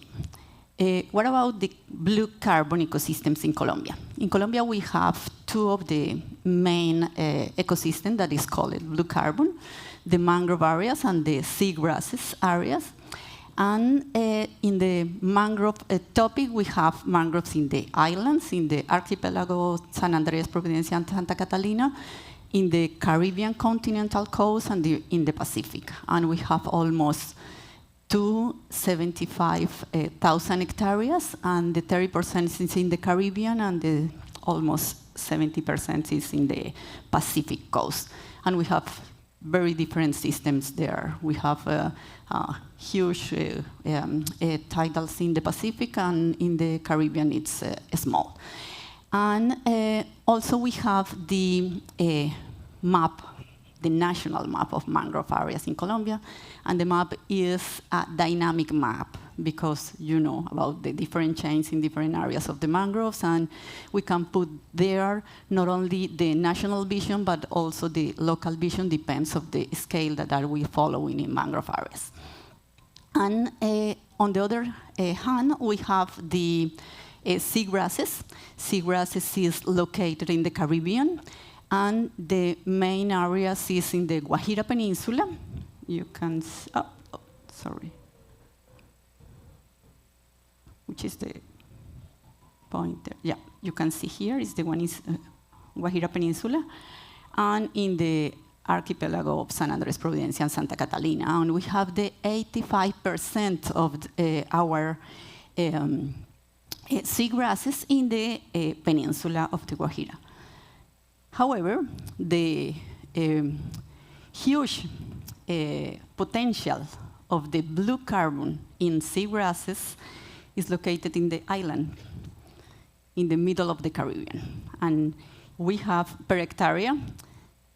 what about the blue carbon ecosystems in Colombia? In Colombia, we have two of the main ecosystems that is called blue carbon, the mangrove areas and the seagrasses areas. And in the mangrove topic, we have mangroves in the islands, in the archipelago San Andrés, Providencia, and Santa Catalina, in the Caribbean continental coast, and in the Pacific. And we have almost 275,000 hectares, and the 30% is in the Caribbean, and the almost 70% is in the Pacific coast. And we have very different systems there. We have huge tidals in the Pacific, and in the Caribbean it's small. And also we have the map, the national map of mangrove areas in Colombia, and the map is a dynamic map because you know about the different chains in different areas of the mangroves, and we can put there not only the national vision but also the local vision, depends of the scale that are we following in mangrove areas. And on the other hand, we have the seagrasses. Seagrasses is located in the Caribbean, and the main areas is in the Guajira Peninsula. You can, sorry. Which is the pointer? Yeah, you can see here is the one is Guajira Peninsula, and in the archipelago of San Andrés, Providencia, and Santa Catalina. And we have the 85% of our seagrasses in the peninsula of the Guajira. However, the huge potential of the blue carbon in seagrasses is located in the island, in the middle of the Caribbean. And we have per hectare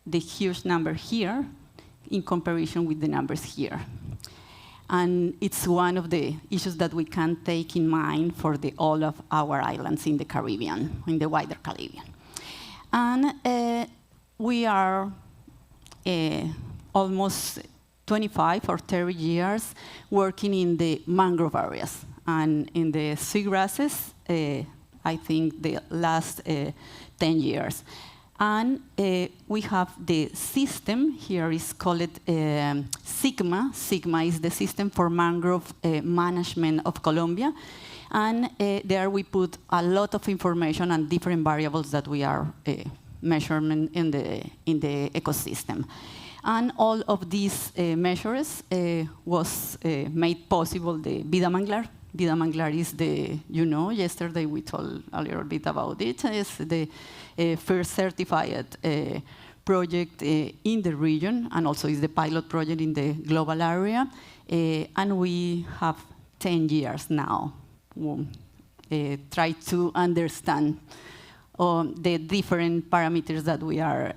the huge number here in comparison with the numbers here. And it's one of the issues that we can take in mind for all of our islands in the Caribbean, in the wider Caribbean. And we are almost 25 or 30 years working in the mangrove areas. And in the seagrasses, I think the last 10 years. And we have the system, here is called SIGMA. SIGMA is the System for Mangrove Management of Colombia. And there we put a lot of information and different variables that we are measuring in the ecosystem. And all of these measures was made possible the Vida Manglar. Vida Manglar is the, yesterday we told a little bit about it. It's the first certified project in the region, and also is the pilot project in the global area. And we have 10 years now try to understand the different parameters that we are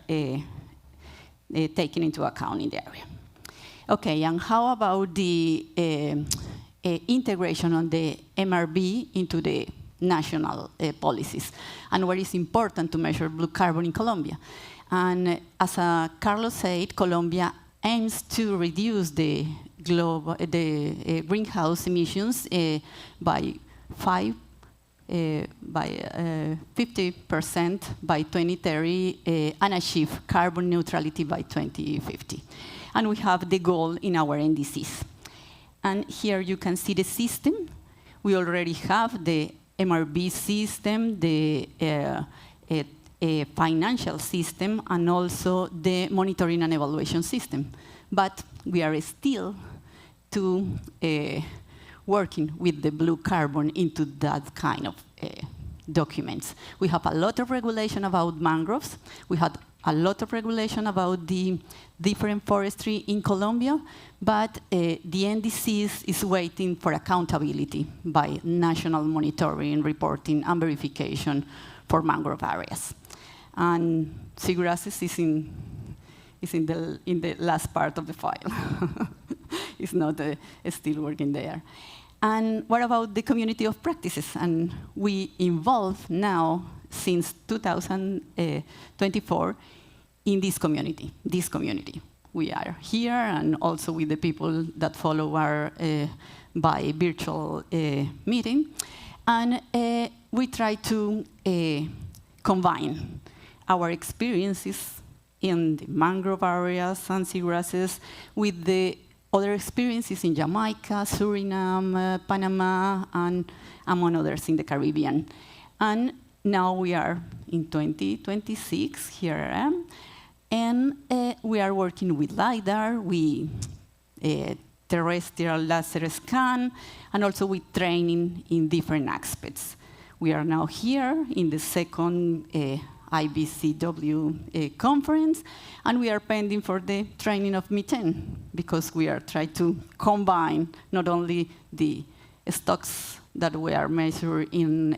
taking into account in the area. Okay, and how about the integration on the MRV into the national policies, and what is important to measure blue carbon in Colombia? And as Carlos said, Colombia aims to reduce the greenhouse emissions by 50% by 2030 and achieve carbon neutrality by 2050. And we have the goal in our NDCs. And here you can see the system. We already have the MRV system, the financial system, and also the monitoring and evaluation system. But we are still working with the blue carbon into that kind of documents. We have a lot of regulation about mangroves. We had a lot of regulation about the different forestry in Colombia, but the NDCs is waiting for accountability by national monitoring, reporting, and verification for mangrove areas. And seagrasses is in the last part of the file. It's not still working there. And what about the community of practices? And we involve now, since 2024, in this community. We are here, and also with the people that follow by virtual meeting. And we try to combine our experiences in the mangrove areas and seagrasses with the other experiences in Jamaica, Suriname, Panama, and among others in the Caribbean. And now we are in 2026, here I am, and we are working with LiDAR, with terrestrial laser scan, and also with training in different aspects. We are now here in the second IBCWC conference, and we are pending for the training of methane, because we are trying to combine not only the stocks that we are measuring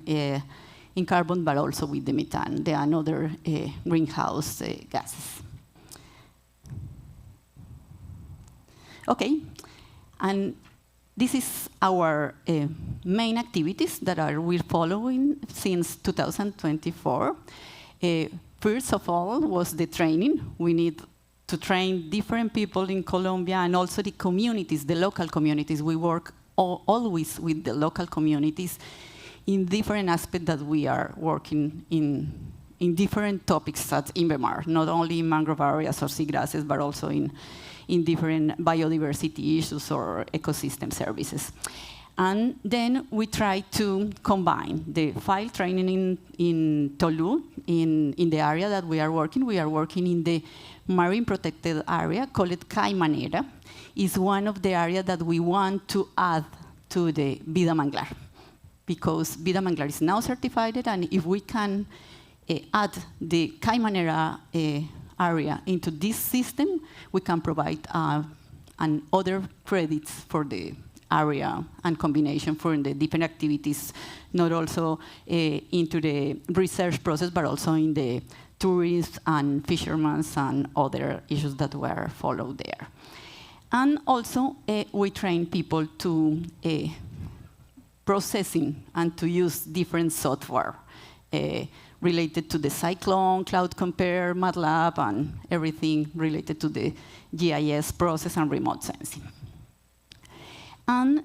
in carbon, but also with the methane, the another greenhouse gases. Okay, and this is our main activities that we're following since 2024. First of all was the training. We need to train different people in Colombia and also the communities, the local communities. We work always with the local communities in different aspects that we are working in different topics at INVEMAR, not only in mangrove areas or seagrasses, but also in different biodiversity issues or ecosystem services. And then we try to combine the field training in Tolu, in the area that we are working. We are working in the marine protected area called Caimanera. It's one of the areas that we want to add to the Vida Manglar, because Vida Manglar is now certified, and if we can add the Caimanera area into this system, we can provide other credits for the area and combination for the different activities, not also into the research process, but also in the tourism and fishermen and other issues that were followed there. And also, we train people to processing and to use different software related to the cyclone, cloud compare, MATLAB, and everything related to the GIS process and remote sensing. And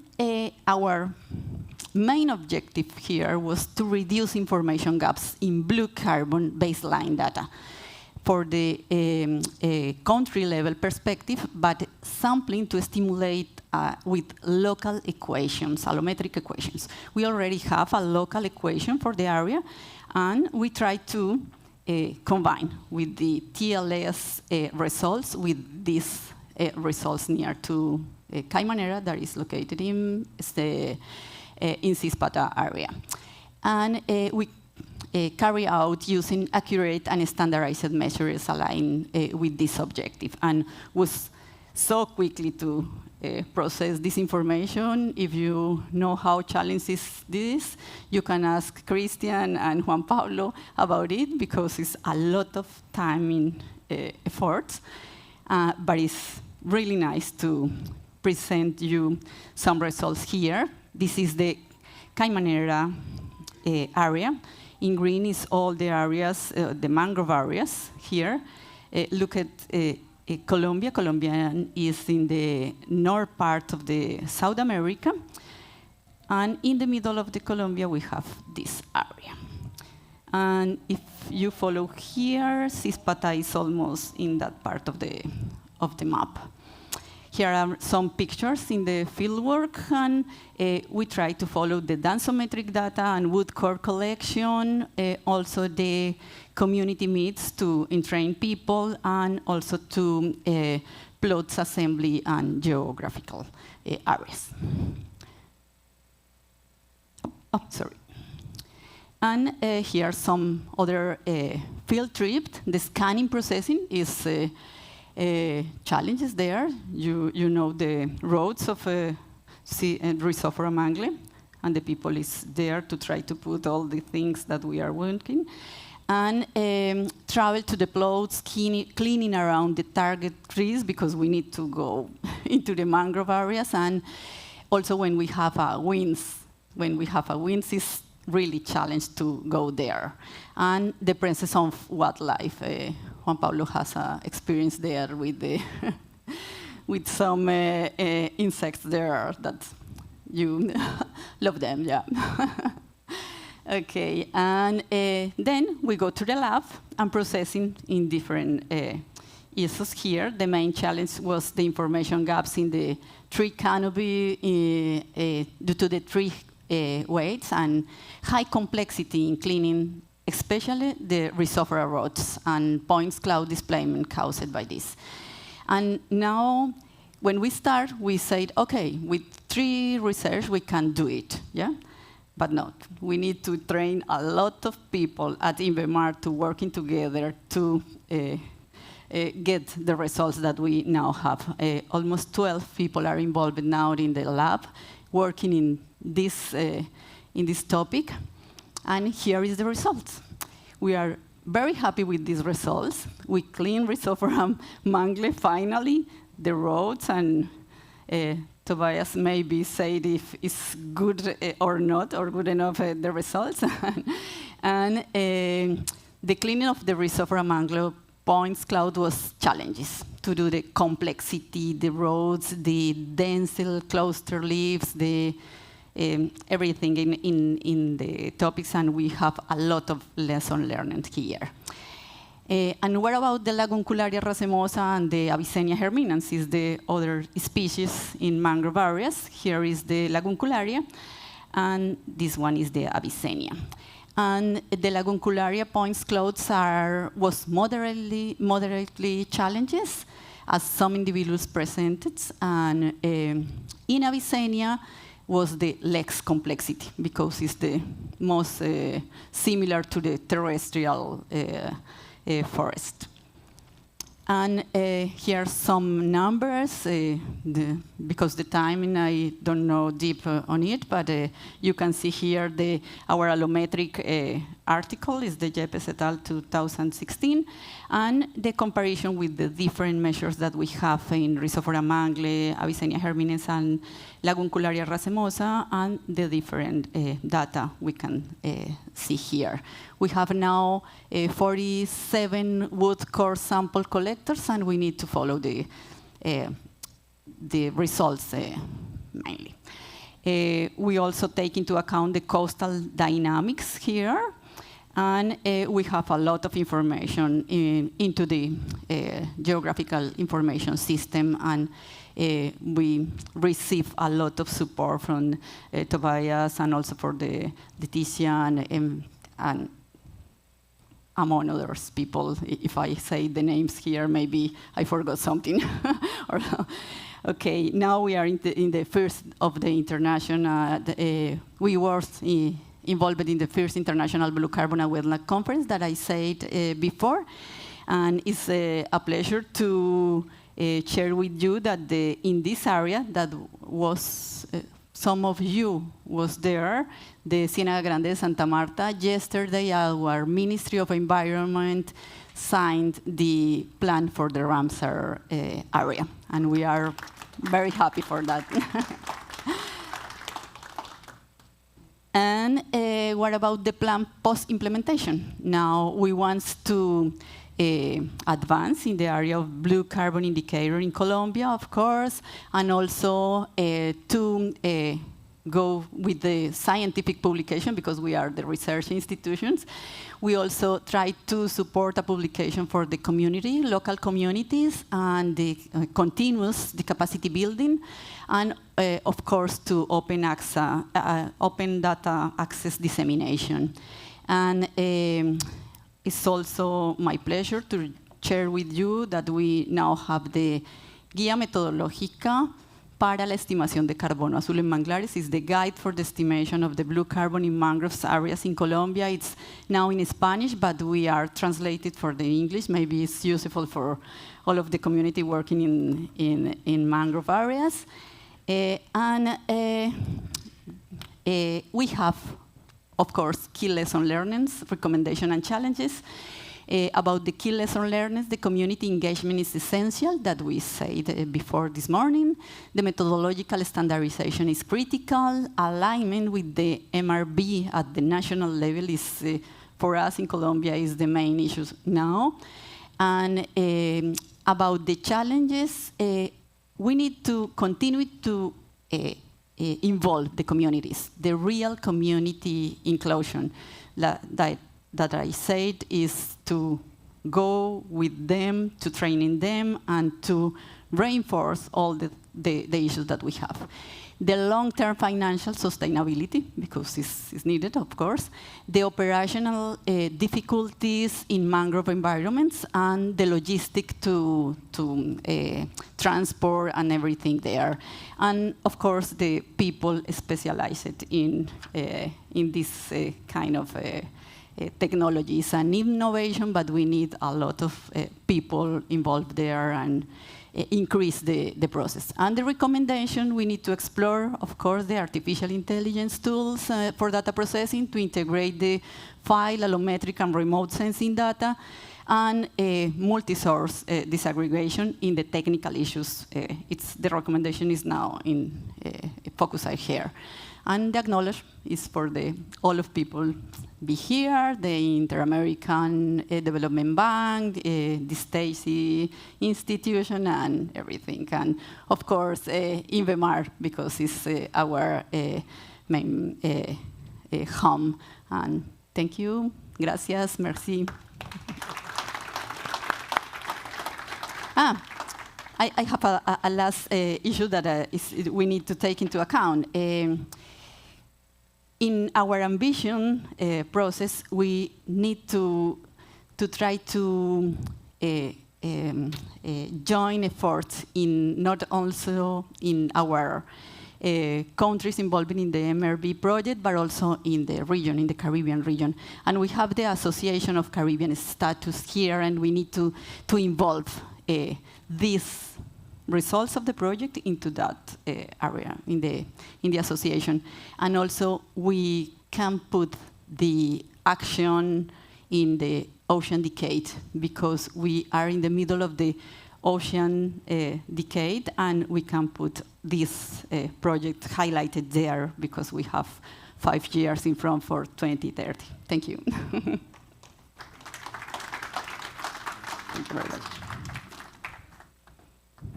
our main objective here was to reduce information gaps in blue carbon baseline data for the country level perspective, but sampling to stimulate with local equations, allometric equations. We already have a local equation for the area, and we try to combine with the TLS results with these results near to Caimanera, that is located in Cispata area. And we carry out using accurate and standardized measures aligned with this objective, and was so quickly to process this information. If you know how challenging is this, you can ask Christian and Juan Pablo about it, because it's a lot of time in efforts, but it's really nice to present you some results here. This is the Caimanera area. In green is all the areas, the mangrove areas here. Look at Colombia. Colombia is in the north part of the South America. And in the middle of the Colombia, we have this area. And if you follow here, Cispata is almost in that part of the map. Here are some pictures in the fieldwork, and we try to follow the dansometric data and wood core collection, also the community meets to entrain people, and also to plots assembly and geographical areas. Oh, sorry. And here are some other field trips. The scanning processing is challenges there. You know the roads of Rhizophora mangle, and the people is there to try to put all the things that we are working. And travel to the plots, cleaning around the target trees, because we need to go into the mangrove areas. And also when we have winds, it's really challenged to go there. And the presence of wildlife. Juan Pablo has experience there with with some insects there that You love them, yeah. Okay, and then we go to the lab and processing in different issues here. The main challenge was the information gaps in the tree canopy due to the tree weights and high complexity in cleaning, especially the rhizophora rods and points cloud displacement caused by this. And now, when we start, we said, okay, with tree research, we can do it, yeah? But not. We need to train a lot of people at INVEMAR to working together to get the results that we now have. Almost 12 people are involved now in the lab, working in this topic. And here is the results. We are very happy with these results. We clean Rhizophora mangle finally, the roads, and Tobias maybe said if it's good or not, or good enough, the results. And the cleaning of the Rhizophora mangle points cloud was challenges to do the complexity, the roads, the dense cluster leaves, the everything in the topics, and we have a lot of lesson learned here. And what about the Laguncularia racemosa and the Avicennia herminans, is the other species in mangrove areas. Here is the Laguncularia, and this one is the Avicennia. And the Laguncularia points clouds was moderately challenges, as some individuals presented, and in Avicennia was the less complexity, because it's the most similar to the terrestrial forest. And here are some numbers, because the timing, I don't know deep on it, but you can see here our allometric article is the Yepes et al. 2016, and the comparison with the different measures that we have in Rhizophora mangle, Avicennia herminens, and Laguncularia racemosa, and the different data we can see here. We have now 47 wood core sample collectors, and we need to follow the results mainly. We also take into account the coastal dynamics here, and we have a lot of information into the geographical information system, and we receive a lot of support from Tobias, and also for the Leticia and among others people. If I say the names here, maybe I forgot something. Okay, now we are in the first of the international, we were involved in the first International Blue Carbon and Wetland Conference that I said before. And it's a pleasure to share with you that in this area that was, some of you was there, the Ciénaga Grande de Santa Marta. Yesterday, our Ministry of Environment signed the plan for the Ramsar area, and we are very happy for that. And what about the plan post-implementation? Now we want to advance in the area of blue carbon indicator in Colombia, of course, and also to go with the scientific publication, because we are the research institutions. We also try to support a publication for the community, local communities, and the continuous, the capacity building, and of course to open access, open data access dissemination. And it's also my pleasure to share with you that we now have the Guía Metodológica para la Estimación de Carbono Azul en Manglares. Is the guide for the estimation of the blue carbon in mangroves areas in Colombia. It's now in Spanish, but we are translated for the English. Maybe it's useful for all of the community working in mangrove areas. And we have, of course, key lesson learnings, recommendation and challenges. About the key lesson learned, the community engagement is essential, that we said before this morning. The methodological standardization is critical. Alignment with the MRB at the national level is, for us in Colombia, is the main issue now. And about the challenges, we need to continue to involve the communities. The real community inclusion that I said is to go with them, to training them, and to reinforce all the issues that we have. The long-term financial sustainability, because it's needed, of course, the operational difficulties in mangrove environments, and the logistic to transport and everything there. And of course, the people specialized in this kind of technologies and innovation, but we need a lot of people involved there and increase the process. And the recommendation, we need to explore, of course, the artificial intelligence tools for data processing to integrate the file, allometric, and remote sensing data, and multi-source disaggregation in the technical issues. The recommendation is now in focus here. And the acknowledge is for all of people be here, the Inter-American Development Bank, the Stacy Institution, and everything. And of course, INVEMAR, because it's our main home. And thank you. Gracias. Merci. I have a last issue that we need to take into account. In our ambition process, we need to try to join efforts in not also in our countries involved in the MRV project, but also in the region, in the Caribbean region. And we have the Association of Caribbean Status here, and we need to involve these results of the project into that area in the association. And also we can put the action in the ocean decade, because we are in the middle of the ocean decade, and we can put this project highlighted there because we have 5 years in front for 2030. Thank you. Thank you very much.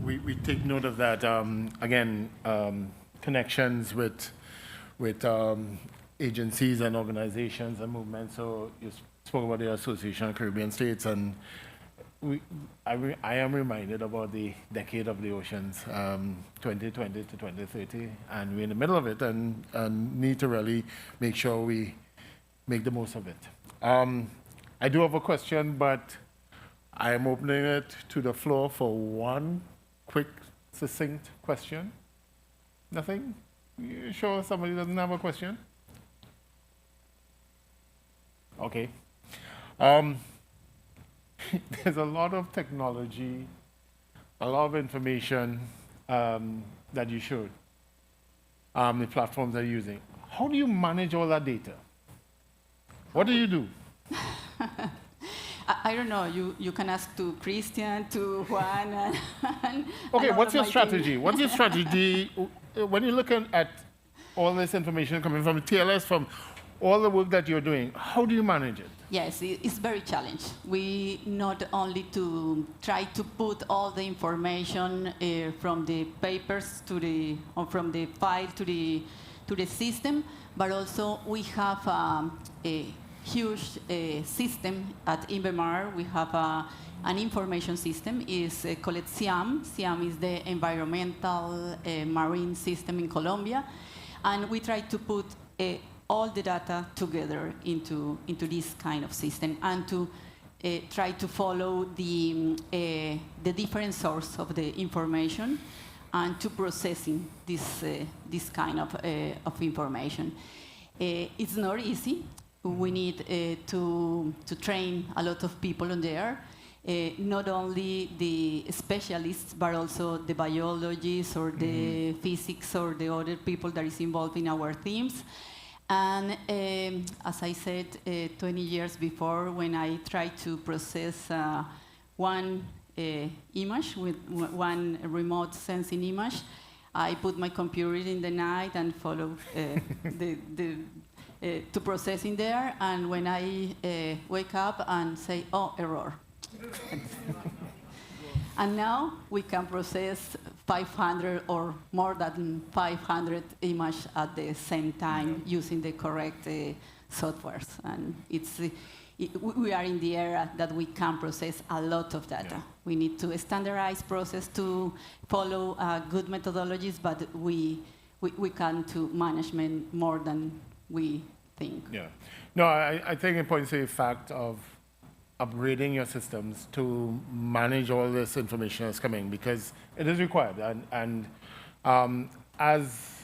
We take note of that. Again, connections with agencies and organizations and movements. So you spoke about the Association of Caribbean States, and I am reminded about the decade of the oceans, 2020 to 2030, and we're in the middle of it, and need to really make sure we make the most of it. I do have a question, but I am opening it to the floor for one quick, succinct question. Nothing? You sure somebody doesn't have a question? Okay. There's a lot of technology, a lot of information that you showed, the platforms that you're using. How do you manage all that data? What do you do? I don't know. You can ask to Christian, to Juan. Okay, what's your strategy? What's your strategy when you're looking at all this information coming from TLS, from all the work that you're doing? How do you manage it? Yes, it's very challenging. We not only to try to put all the information from the papers or from the file to the system, but also we have a huge system at INVEMAR. We have an information system is called SIAM. SIAM is the environmental marine system in Colombia, and we try to put all the data together into this kind of system, and to try to follow the different source of the information, and to processing this kind of information. It's not easy. We need to train a lot of people on there, not only the specialists, but also the biologists or the physics or the other people that is involved in our teams. And as I said 20 years before, when I tried to process one image with one remote sensing image, I put my computer in the night and follow to process in there, and when I wake up and say, oh, error. And now we can process 500 or more than 500 images at the same time using the correct softwares. And we are in the era that we can process a lot of data. Yeah. We need to standardize process to follow good methodologies, but we can to management more than we think. Yeah. No, I think it points to the fact of upgrading your systems to manage all this information that's coming, because it is required. And as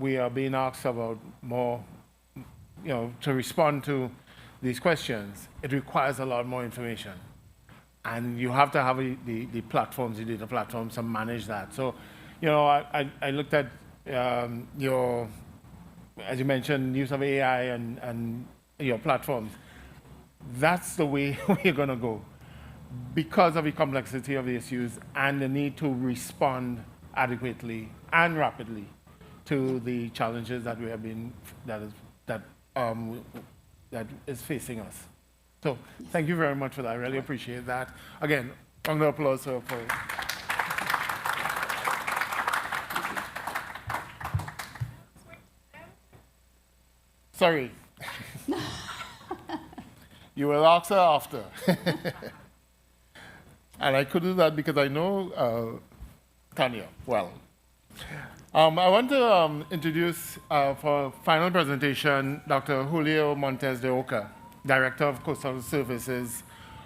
we are being asked about more, to respond to these questions, it requires a lot more information. And you have to have the platforms, the data platforms to manage that. So, I looked at your, as you mentioned, use of AI and your platforms. That's the way we're going to go because of the complexity of the issues and the need to respond adequately and rapidly to the challenges that we have been, that is facing us. So thank you very much for that. I really appreciate that. Again, round of applause for Sorry. You will ask her after. And I could do that because I know Tanya well. I want to introduce for final presentation Dr. Julio Montes de Oca, Director of Coastal Services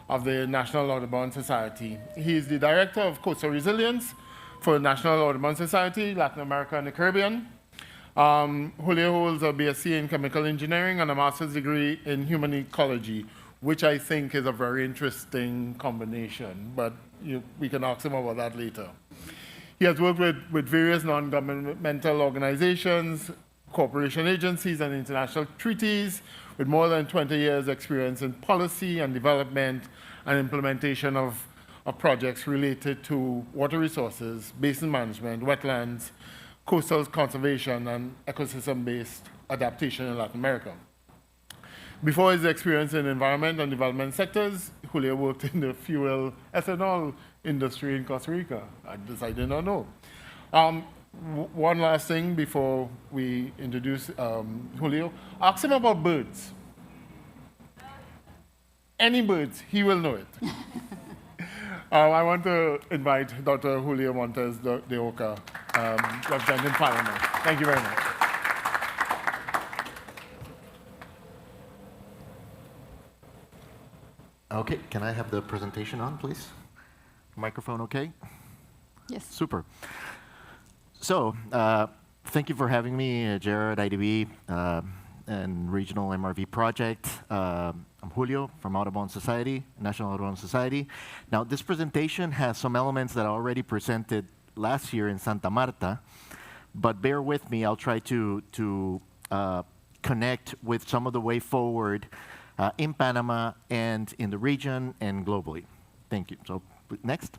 of the National Audubon Society. He is the Director of Coastal Resilience for the National Audubon Society, Latin America and the Caribbean. Julio holds a BSc in Chemical Engineering and a master's degree in Human Ecology, which I think is a very interesting combination, but we can ask him about that later. He has worked with various non-governmental organizations, cooperation agencies, and international treaties, with more than 20 years' experience in policy and development and implementation of projects related to water resources, basin management, wetlands, coastal conservation, and ecosystem-based adaptation in Latin America. Before his experience in environment and development sectors, Julio worked in the fuel ethanol industry in Costa Rica. I did not know. One last thing before we introduce Julio. Ask him about birds. Any birds, he will know it. I want to invite Dr. Julio Montes de Oca, representing Parliament. Thank you very much. Okay, can I have the presentation on, please? Microphone okay? Yes. Super. So, thank you for having me, Jared, IDB, and Regional MRV Project. I'm Julio from Audubon Society, National Audubon Society. Now, this presentation has some elements that I already presented last year in Santa Marta, but bear with me, I'll try to connect with some of the way forward in Panama and in the region and globally. Thank you. So, next.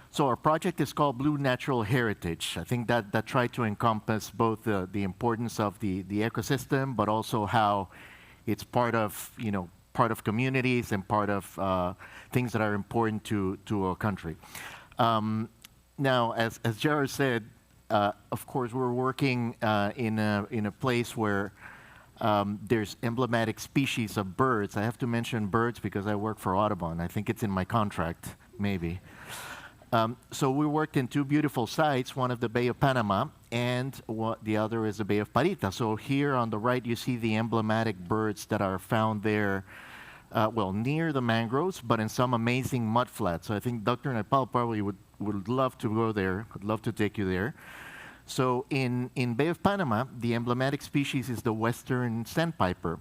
So our project is called Blue Natural Heritage. I think that tried to encompass both the importance of the ecosystem, but also how it's part of communities and part of things that are important to a country. Now, as Jared said, of course, we're working in a place where there's emblematic species of birds. I have to mention birds because I work for Audubon. I think it's in my contract, maybe. So we worked in two beautiful sites, one of the Bay of Panama, and the other is the Bay of Parita. So here on the right, you see the emblematic birds that are found there, well, near the mangroves, but in some amazing mudflats. So I think Dr. Naipal probably would love to go there, would love to take you there. So in Bay of Panama, the emblematic species is the western sandpiper.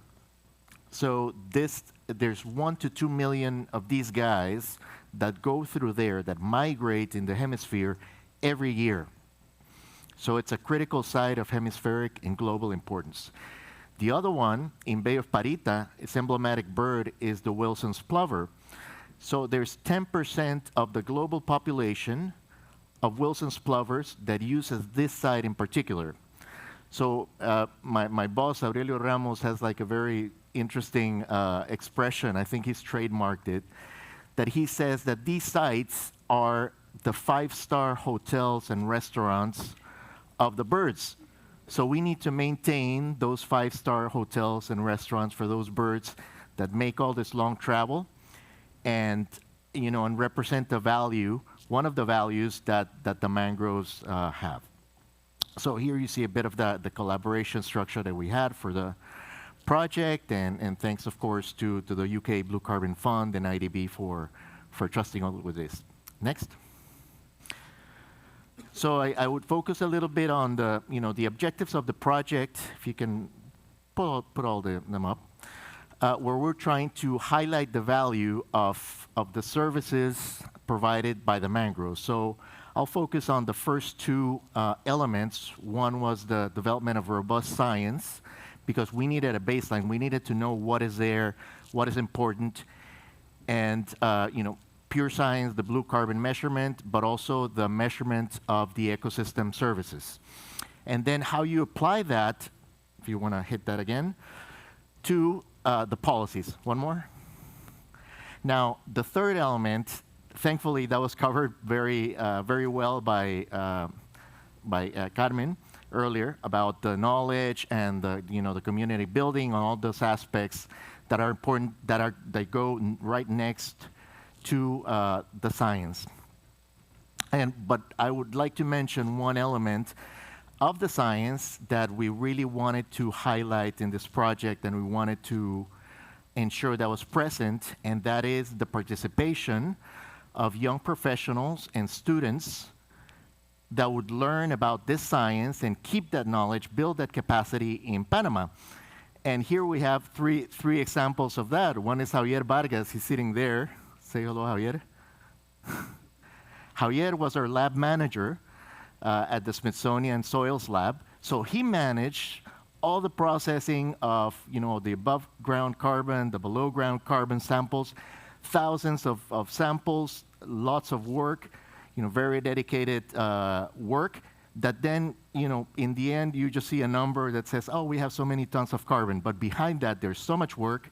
So there's 1 to 2 million of these guys that go through there, that migrate in the hemisphere every year. So it's a critical site of hemispheric and global importance. The other one, in Bay of Parita, its emblematic bird is the Wilson's plover. So there's 10% of the global population of Wilson's plovers that uses this site in particular. So my boss, Aurelio Ramos, has like a very interesting expression. I think he's trademarked it. that he says that these sites are the 5-star hotels and restaurants of the birds. So we need to maintain those 5-star hotels and restaurants for those birds that make all this long travel, and and represent the value, one of the values that the mangroves have. So here you see a bit of the collaboration structure that we had for the project, and thanks, of course, to the UK Blue Carbon Fund and IDB for trusting us with this. Next. So I would focus a little bit on the objectives of the project, if you can put all them up, where we're trying to highlight the value of the services provided by the mangroves. So I'll focus on the first two elements. One was the development of robust science, because we needed a baseline. We needed to know what is there, what is important, and pure science, the blue carbon measurement, but also the measurement of the ecosystem services. And then how you apply that, if you want to hit that again, to the policies. One more. Now, the third element, thankfully, that was covered very well by Carmen earlier, about the knowledge and the community building, all those aspects that are important, that go right next to the science. But I would like to mention one element of the science that we really wanted to highlight in this project, and we wanted to ensure that was present, and that is the participation of young professionals and students that would learn about this science and keep that knowledge, build that capacity in Panama. And here we have three examples of that. One is Javier Vargas. He's sitting there. Say hello, Javier. Javier was our lab manager at the Smithsonian Soils Lab. So he managed all the processing of the above ground carbon, the below ground carbon samples, thousands of samples, lots of work, very dedicated work that then, in the end, you just see a number that says, oh, we have so many tons of carbon. But behind that, there's so much work.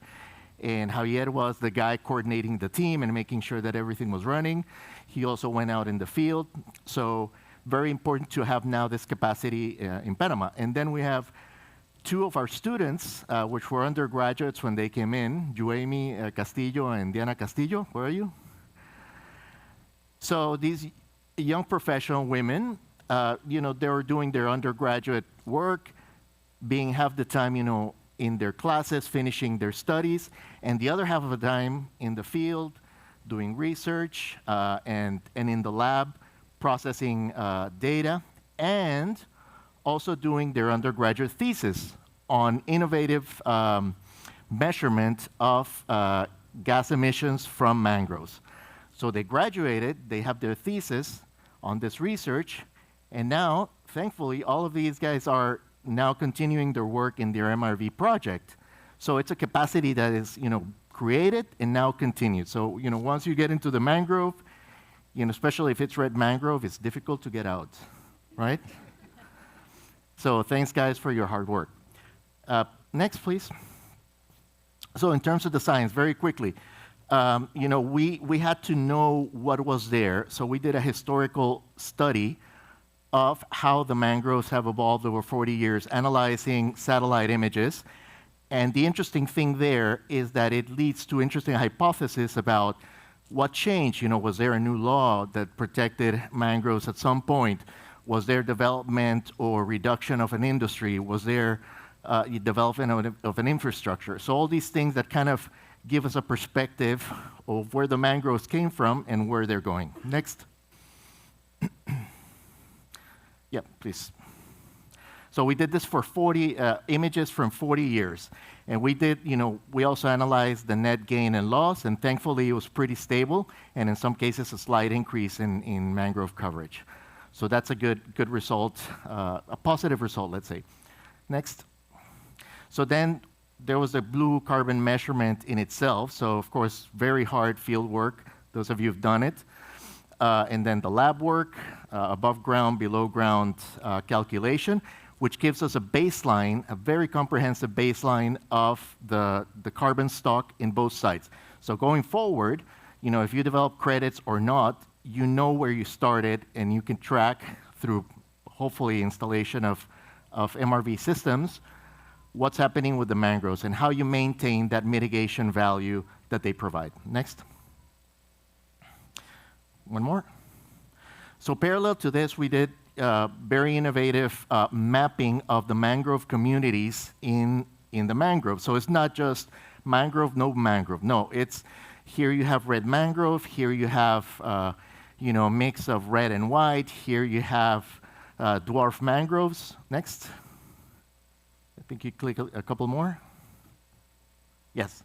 And Javier was the guy coordinating the team and making sure that everything was running. He also went out in the field. So very important to have now this capacity in Panama. And then we have two of our students, which were undergraduates when they came in, Juemi Castillo and Diana Castillo. Where are you? So these young professional women, they were doing their undergraduate work, being half the time, in their classes, finishing their studies, and the other half of the time in the field, doing research, and in the lab, processing data, and also doing their undergraduate thesis on innovative measurement of gas emissions from mangroves. So they graduated, they have their thesis on this research, and now, thankfully, all of these guys are now continuing their work in their MRV project. So it's a capacity that is, created and now continued. So, once you get into the mangrove, especially if it's red mangrove, it's difficult to get out, right? So thanks, guys, for your hard work. Next, please. So in terms of the science, very quickly, we had to know what was there. So we did a historical study of how the mangroves have evolved over 40 years, analyzing satellite images. And the interesting thing there is that it leads to interesting hypotheses about what changed. Was there a new law that protected mangroves at some point? Was there development or reduction of an industry? Was there development of an infrastructure? So all these things that kind of give us a perspective of where the mangroves came from and where they're going. Next. Yeah, please. So we did this for 40 images from 40 years. And we did, we also analyzed the net gain and loss, and thankfully it was pretty stable, and in some cases a slight increase in mangrove coverage. So that's a good result, a positive result, let's say. Next. So then there was a blue carbon measurement in itself. So of course, very hard field work, those of you who've done it. And then the lab work, above ground, below ground calculation, which gives us a baseline, a very comprehensive baseline of the carbon stock in both sites. So going forward, if you develop credits or not, you know where you started, and you can track through, hopefully, installation of MRV systems, what's happening with the mangroves and how you maintain that mitigation value that they provide. Next. One more. So parallel to this, we did very innovative mapping of the mangrove communities in the mangrove. So it's not just mangrove, no mangrove. No, it's here you have red mangrove, here you have a mix of red and white, here you have dwarf mangroves. Next. I think you click a couple more. Yes.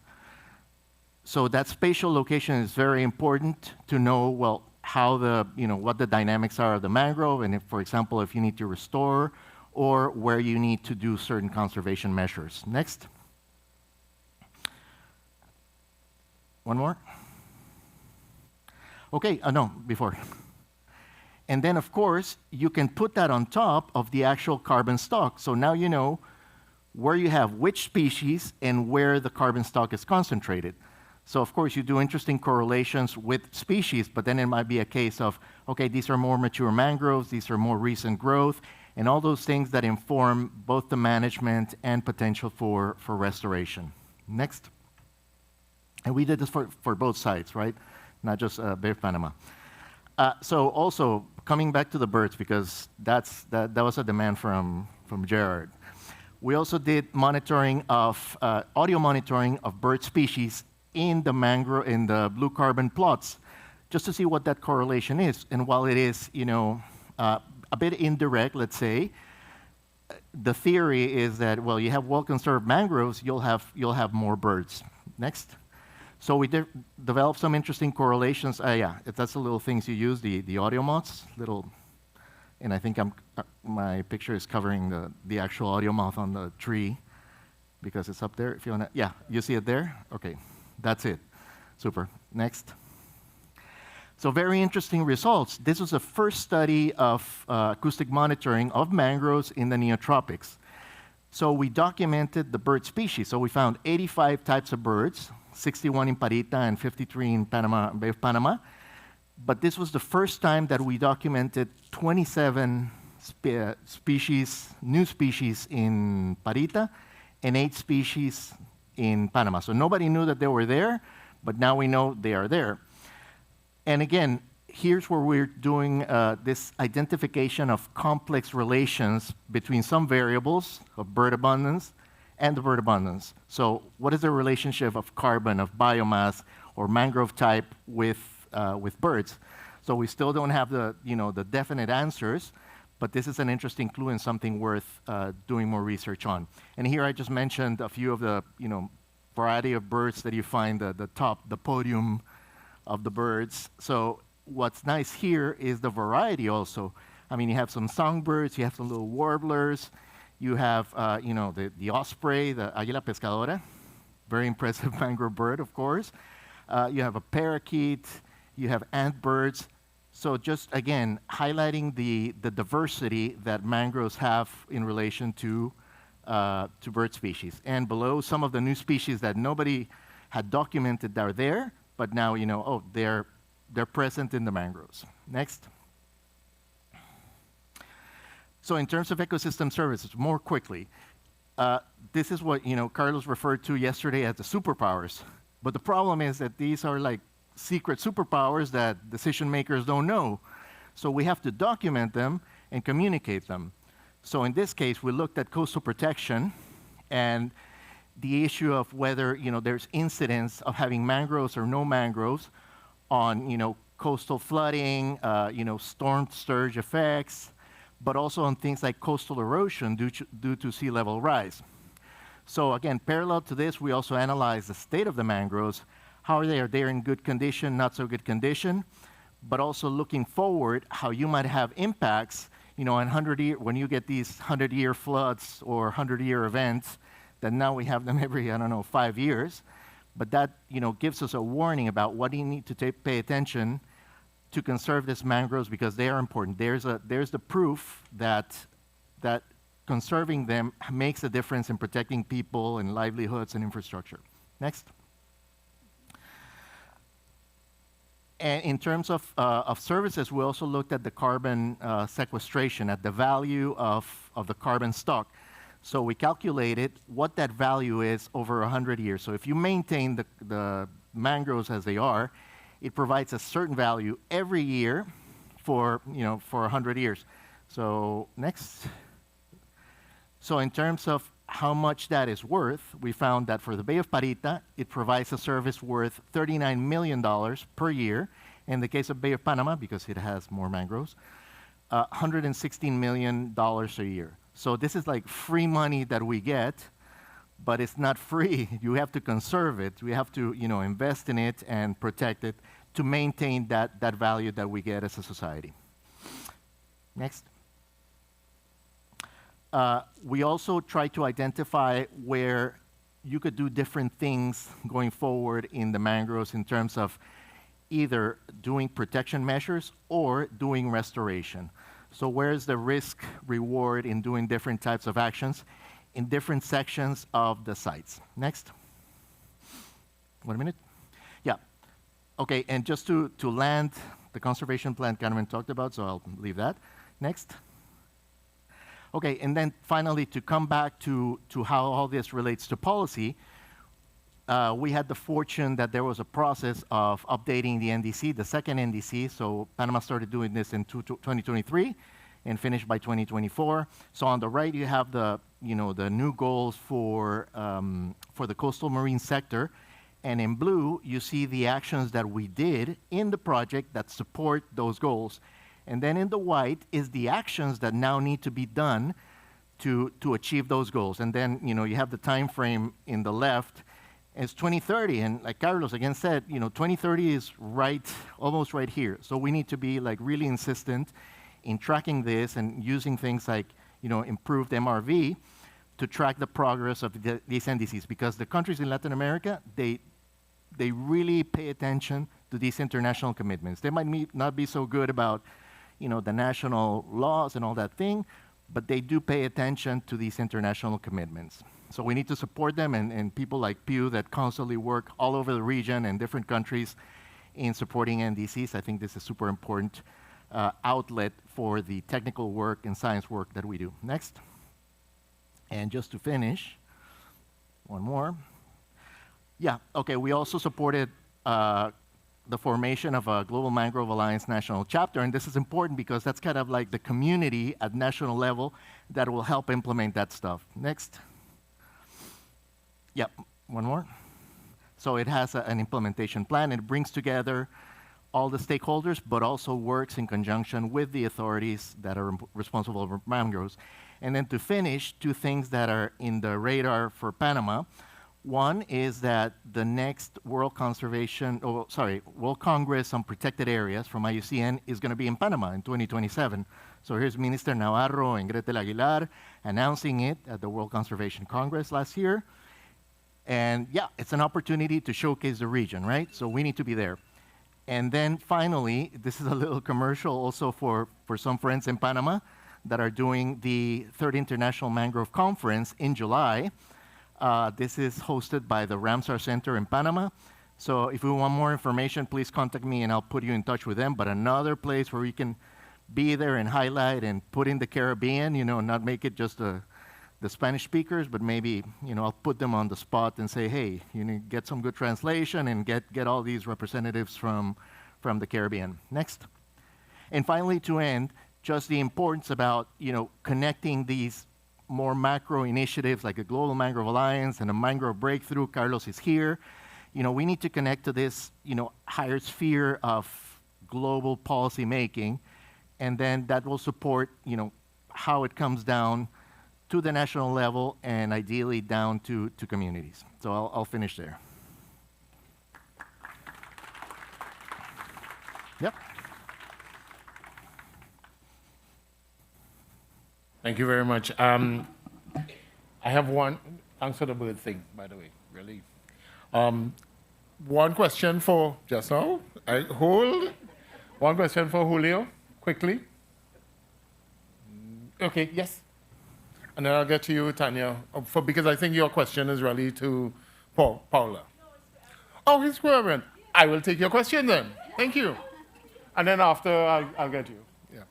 So that spatial location is very important to know, well, how what the dynamics are of the mangrove, and if, for example, if you need to restore, or where you need to do certain conservation measures. Next. One more. Okay, no, before. And then, of course, you can put that on top of the actual carbon stock. So now you know where you have which species and where the carbon stock is concentrated. So, of course, you do interesting correlations with species, but then it might be a case of, okay, these are more mature mangroves, these are more recent growth, and all those things that inform both the management and potential for restoration. Next. And we did this for both sites, right? Not just Bay of Panama. So also, coming back to the birds, because that was a demand from Gerard. We also did monitoring of, audio monitoring of bird species in the blue carbon plots, just to see what that correlation is. And while it is, a bit indirect, let's say, the theory is that, well, you have well-conserved mangroves, you'll have more birds. Next. So we developed some interesting correlations. Yeah, that's the little things you use, the audio moths, and I think my picture is covering the actual audio moth on the tree because it's up there. If you wanna, yeah, you see it there? Okay, that's it. Super. Next. So very interesting results. This was the first study of acoustic monitoring of mangroves in the neotropics. So we documented the bird species. So we found 85 types of birds, 61 in Parita and 53 in Panama, Bay of Panama. But this was the first time that we documented 27 species, new species in Parita, and 8 species in Panama. So nobody knew that they were there, but now we know they are there. And again, here's where we're doing this identification of complex relations between some variables of bird abundance and the bird abundance. So what is the relationship of carbon, of biomass, or mangrove type with birds? So we still don't have the definite answers, but this is an interesting clue and something worth doing more research on. And here I just mentioned a few of the variety of birds that you find the podium of the birds. So what's nice here is the variety also. I mean, you have some songbirds, you have some little warblers, you have the osprey, the águila pescadora, very impressive mangrove bird, of course. You have a parakeet, you have antbirds. So just, again, highlighting the diversity that mangroves have in relation to bird species. And below, some of the new species that nobody had documented that are there, but now, oh, they're present in the mangroves. Next. So in terms of ecosystem services, more quickly, this is what Carlos referred to yesterday as the superpowers. But the problem is that these are like secret superpowers that decision makers don't know. So we have to document them and communicate them. So in this case, we looked at coastal protection and the issue of whether there's incidents of having mangroves or no mangroves on coastal flooding, storm surge effects, but also on things like coastal erosion due to sea level rise. So again, parallel to this, we also analyze the state of the mangroves. How are they? Are they in good condition, not so good condition? But also looking forward, how you might have impacts, in 100-year, when you get these 100-year floods or 100-year events, that now we have them every, 5 years. But that, gives us a warning about what you need to pay attention to conserve these mangroves because they are important. There's the proof that conserving them makes a difference in protecting people and livelihoods and infrastructure. Next. And in terms of services, we also looked at the carbon sequestration, at the value of the carbon stock. So we calculated what that value is over 100 years. So if you maintain the mangroves as they are, it provides a certain value every year for 100 years. So next. So in terms of how much that is worth, we found that for the Bay of Parita, it provides a service worth $39 million per year. In the case of Bay of Panama, because it has more mangroves, $116 million a year. So this is like free money that we get, but it's not free. You have to conserve it. We have to invest in it and protect it to maintain that value that we get as a society. Next. We also try to identify where you could do different things going forward in the mangroves in terms of either doing protection measures or doing restoration. So where's the risk reward in doing different types of actions in different sections of the sites? Next. 1 minute. Yeah. Okay, and just to land the conservation plan Carmen talked about, so I'll leave that. Next. Okay, and then finally, to come back to how all this relates to policy, we had the fortune that there was a process of updating the NDC, the second NDC. So Panama started doing this in 2023 and finished by 2024. So on the right, you have the new goals for the coastal marine sector. And in blue, you see the actions that we did in the project that support those goals. And then in the white is the actions that now need to be done to achieve those goals. And then you have the time frame in the left. It's 2030, and like Carlos again said, 2030 is almost right here. So we need to be like really insistent in tracking this and using things like improved MRV to track the progress of these NDCs, because the countries in Latin America, they really pay attention to these international commitments. They might not be so good about the national laws and all that thing, but they do pay attention to these international commitments. So we need to support them, and people like Pew that constantly work all over the region and different countries in supporting NDCs. I think this is super important outlet for the technical work and science work that we do. Next. And just to finish, one more. Yeah, okay, we also supported the formation of a Global Mangrove Alliance national chapter, and this is important because that's kind of like the community at national level that will help implement that stuff. Next. Yep, one more. So it has an implementation plan. It brings together all the stakeholders, but also works in conjunction with the authorities that are responsible for mangroves. And then to finish, two things that are in the radar for Panama. One is that the next World Congress on Protected Areas from IUCN is going to be in Panama in 2027. So here's Minister Navarro and Gretel Aguilar announcing it at the World Conservation Congress last year. And yeah, it's an opportunity to showcase the region, right? So we need to be there. And then finally, this is a little commercial also for some friends in Panama that are doing the Third International Mangrove Conference in July. This is hosted by the Ramsar Center in Panama. So if you want more information, please contact me and I'll put you in touch with them. But another place where we can be there and highlight and put in the Caribbean, not make it just the Spanish speakers, but maybe, I'll put them on the spot and say, hey, get some good translation and get all these representatives from the Caribbean. Next. And finally, to end, just the importance about, connecting these more macro initiatives like a Global Mangrove Alliance and a Mangrove Breakthrough. Carlos is here. We need to connect to this, higher sphere of global policy making, and then that will support, how it comes down to the national level and ideally down to communities. So I'll finish there. Yep. Thank you very much. I have one, thanks for the bird thing, by the way, really. One question for, just now, one question for Julio, quickly. Okay, yes. And then I'll get to you, Tanya, because I think your question is really to Paula. Oh, it's Correa. I will take your question then. Thank you. And then after, I'll get you. Yeah.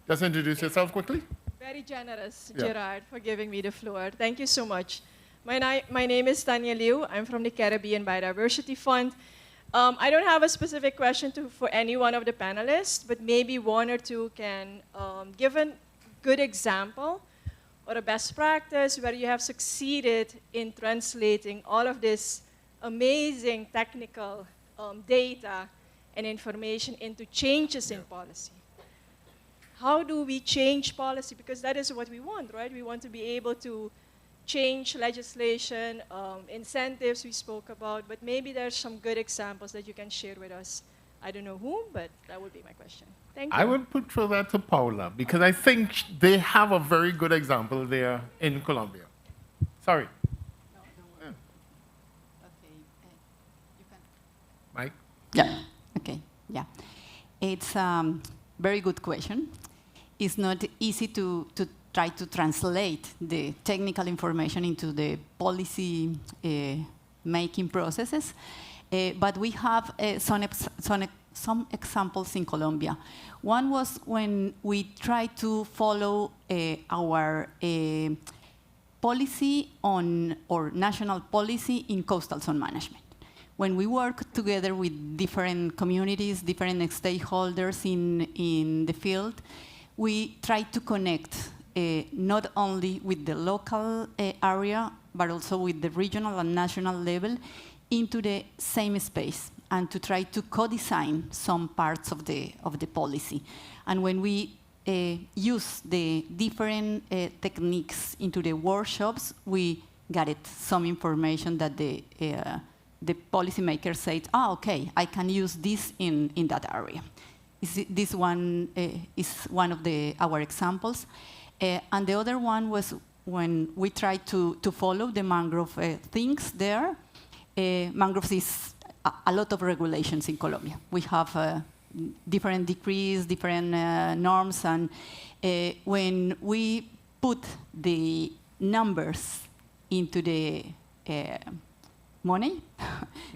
Just introduce yourself quickly. Very generous, Yeah. Gerard, for giving me the floor. Thank you so much. My name is Tanya Liu. I'm from the Caribbean Biodiversity Fund. I don't have a specific question for any one of the panelists, but maybe one or two can give a good example or a best practice where you have succeeded in translating all of this amazing technical data and information into changes in policy. How do we change policy? Because that is what we want, right? We want to be able to change legislation, incentives we spoke about, but maybe there's some good examples that you can share with us. I don't know whom, but that would be my question. Thank you. I would throw that to Paula, because I think they have a very good example there in Colombia. Sorry. Mike? Yeah, okay, yeah. It's a very good question. It's not easy to try to translate the technical information into the policy making processes, but we have some examples in Colombia. One was when we tried to follow our policy on, or national policy in coastal zone management. When we work together with different communities, different stakeholders in the field, we try to connect not only with the local area, but also with the regional and national level into the same space, and to try to co-design some parts of the policy. And when we use the different techniques into the workshops, we got some information that the policymaker said, okay, I can use this in that area. This one is one of our examples. And the other one was when we tried to follow the mangrove things there. Mangroves is a lot of regulations in Colombia. We have different decrees, different norms, and when we put the numbers into the money,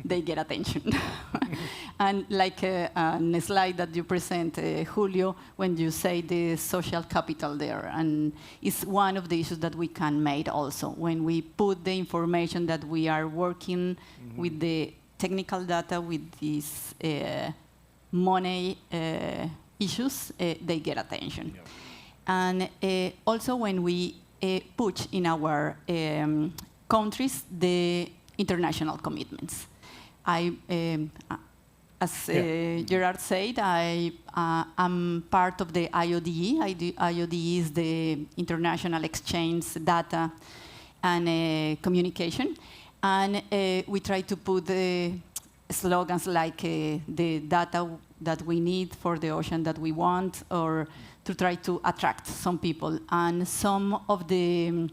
they get attention. And like a slide that you present, Julio, when you say the social capital there, and it's one of the issues that we can make also. When we put the information that we are working with the technical data, with these money issues, they get attention. Yep. And also when we push in our countries the international commitments. As Gerard said, I am part of the IODE. IODE is the International Exchange Data and Communication. And we try to put slogans like the data that we need for the ocean that we want, or to try to attract some people. And some of the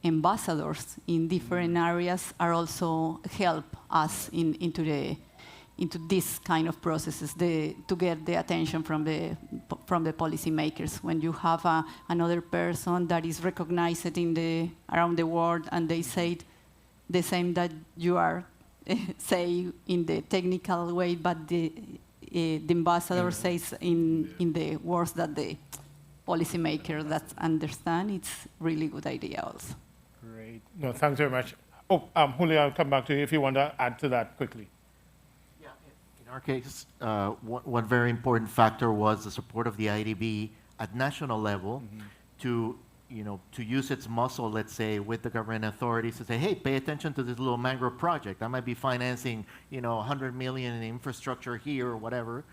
ambassadors in different areas are also help us into this kind of processes to get the attention from the policymakers. When you have another person that is recognized around the world, and they say the same that you are say in the technical way, but the ambassador says in the words that the policymaker that understand, it's really good idea also. Great. No, thanks very much. Oh, Julio, I'll come back to you if you want to add to that quickly. Yeah, in our case, one very important factor was the support of the IDB at national level to use its muscle, let's say, with the government authorities to say, hey, pay attention to this little mangrove project. I might be financing, 100 million in infrastructure here or whatever,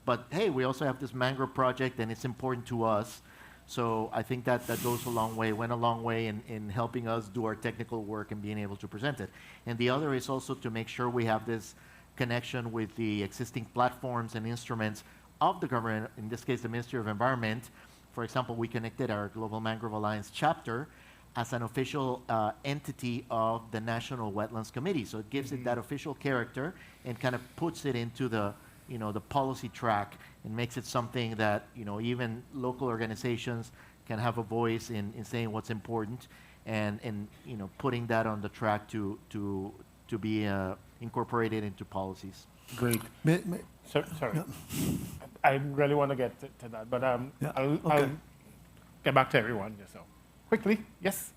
but hey, we also have this mangrove project and it's important to us. So I think that goes a long way, went a long way in helping us do our technical work and being able to present it. And the other is also to make sure we have this connection with the existing platforms and instruments of the government, in this case, the Ministry of Environment. For example, we connected our Global Mangrove Alliance chapter as an official entity of the National Wetlands Committee. So it gives it that official character and kind of puts it into the policy track and makes it something that, even local organizations can have a voice in saying what's important and putting that on the track to be incorporated into policies. Great. Sorry. Yeah. I really want to get to that, but Yeah, I'll okay. get back to everyone just now. Quickly, yes?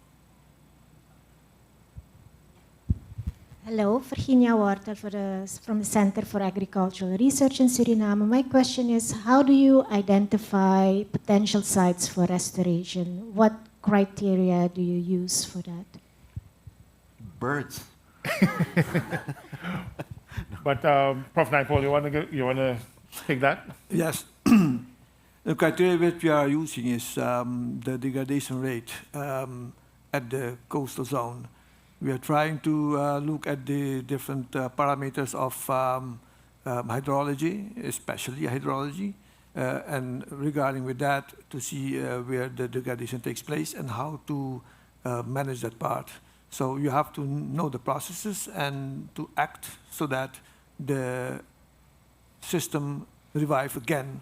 Hello, Virginia Wortel from the Center for Agricultural Research in Suriname. My question is, how do you identify potential sites for restoration? What criteria do you use for that? Birds. But Prof. Naipal, you want to take that? Yes. The criteria which we are using is the degradation rate at the coastal zone. We are trying to look at the different parameters of hydrology, especially hydrology, and regarding with that to see where the degradation takes place and how to manage that part. So you have to know the processes and to act so that the system revive again,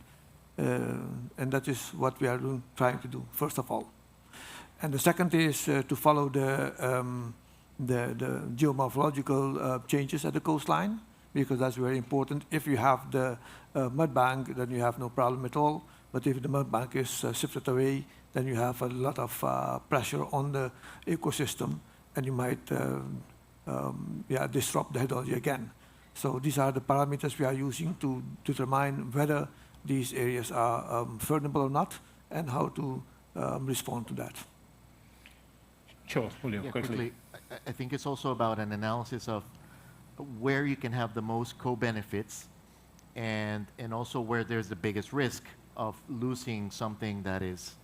and that is what we are trying to do, first of all. And the second is to follow the geomorphological changes at the coastline, because that's very important. If you have the mud bank, then you have no problem at all. But if the mud bank is shifted away, then you have a lot of pressure on the ecosystem, and you might disrupt the hydrology again. So these are the parameters we are using to determine whether these areas are vulnerable or not, and how to respond to that. Sure, Julio, Yeah, quickly. I think it's also about an analysis of where you can have the most co-benefits and also where there's the biggest risk of losing something that is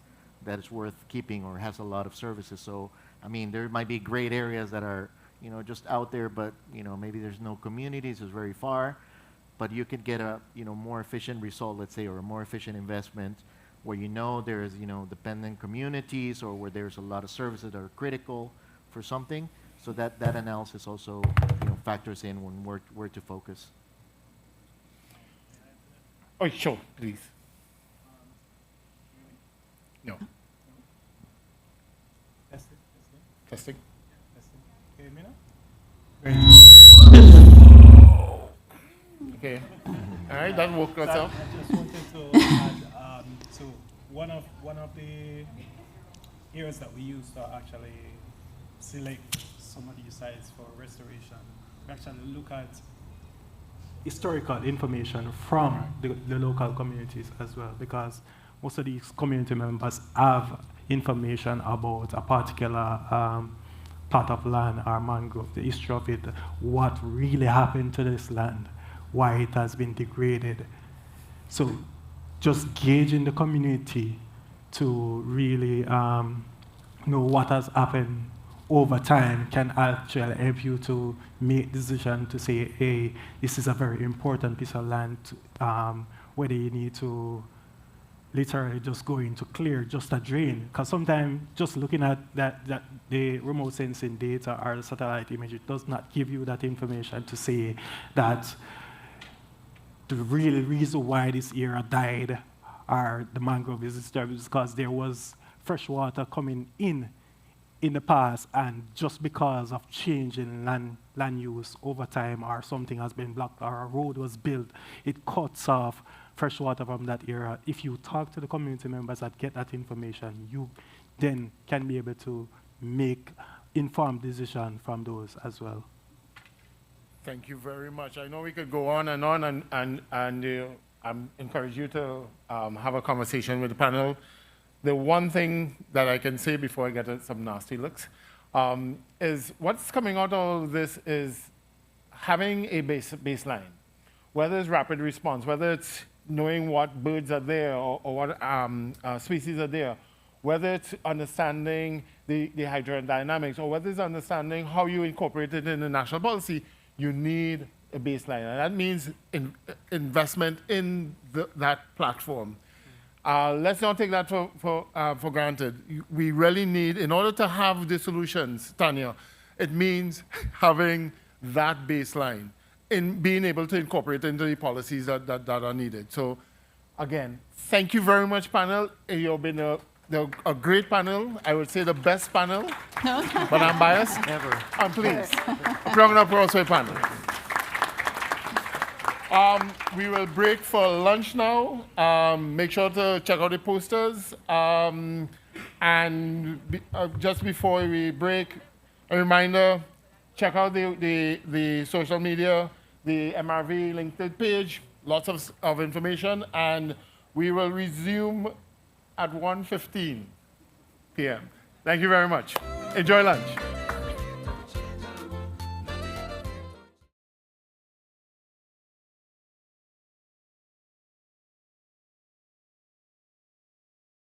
worth keeping or has a lot of services. So, I mean, there might be great areas that are, just out there, but, maybe there's no communities, it's very far, but you could get a, more efficient result, let's say, or a more efficient investment where there's, dependent communities or where there's a lot of services that are critical for something. So that analysis also, factors in when where to focus. Oh, sure, please. No. Testing. Can you hear me now? Okay. All right, that worked out. I just wanted to add to one of the areas that we use to actually select some of these sites for restoration. We actually look at historical information from the local communities as well, because most of these community members have information about a particular plot of land or mangrove, the history of it, what really happened to this land, why it has been degraded. So just gauging the community to really know what has happened over time can actually help you to make decision to say, hey, this is a very important piece of land, whether you need to literally just go into clear, just a drain. Because sometimes just looking at the remote sensing data or the satellite image, it does not give you that information to say that the real reason why this area died or the mangrove is disturbed is because there was fresh water coming in the past, and just because of change in land use over time, or something has been blocked or a road was built, it cuts off fresh water from that area. If you talk to the community members that get that information, you then can be able to make informed decision from those as well. Thank you very much. I know we could go on, and I encourage you to have a conversation with the panel. The one thing that I can say before I get some nasty looks is what's coming out of this is having a baseline, whether it's rapid response, whether it's knowing what birds are there or what species are there, whether it's understanding the hydrodynamics, or whether it's understanding how you incorporate it in the national policy, you need a baseline. And that means investment in that platform. Let's not take that for granted. We really need, in order to have the solutions, Tanya, it means having that baseline in being able to incorporate into the policies that are needed. So again, thank you very much, panel. You've been a great panel. I would say the best panel, but I'm biased. Never. I'm pleased. Round of applause for the panel. We will break for lunch now. Make sure to check out the posters. Just before we break, a reminder, check out the social media, the MRV LinkedIn page, lots of information, and we will resume at 1:15 p.m. Thank you very much. Enjoy lunch.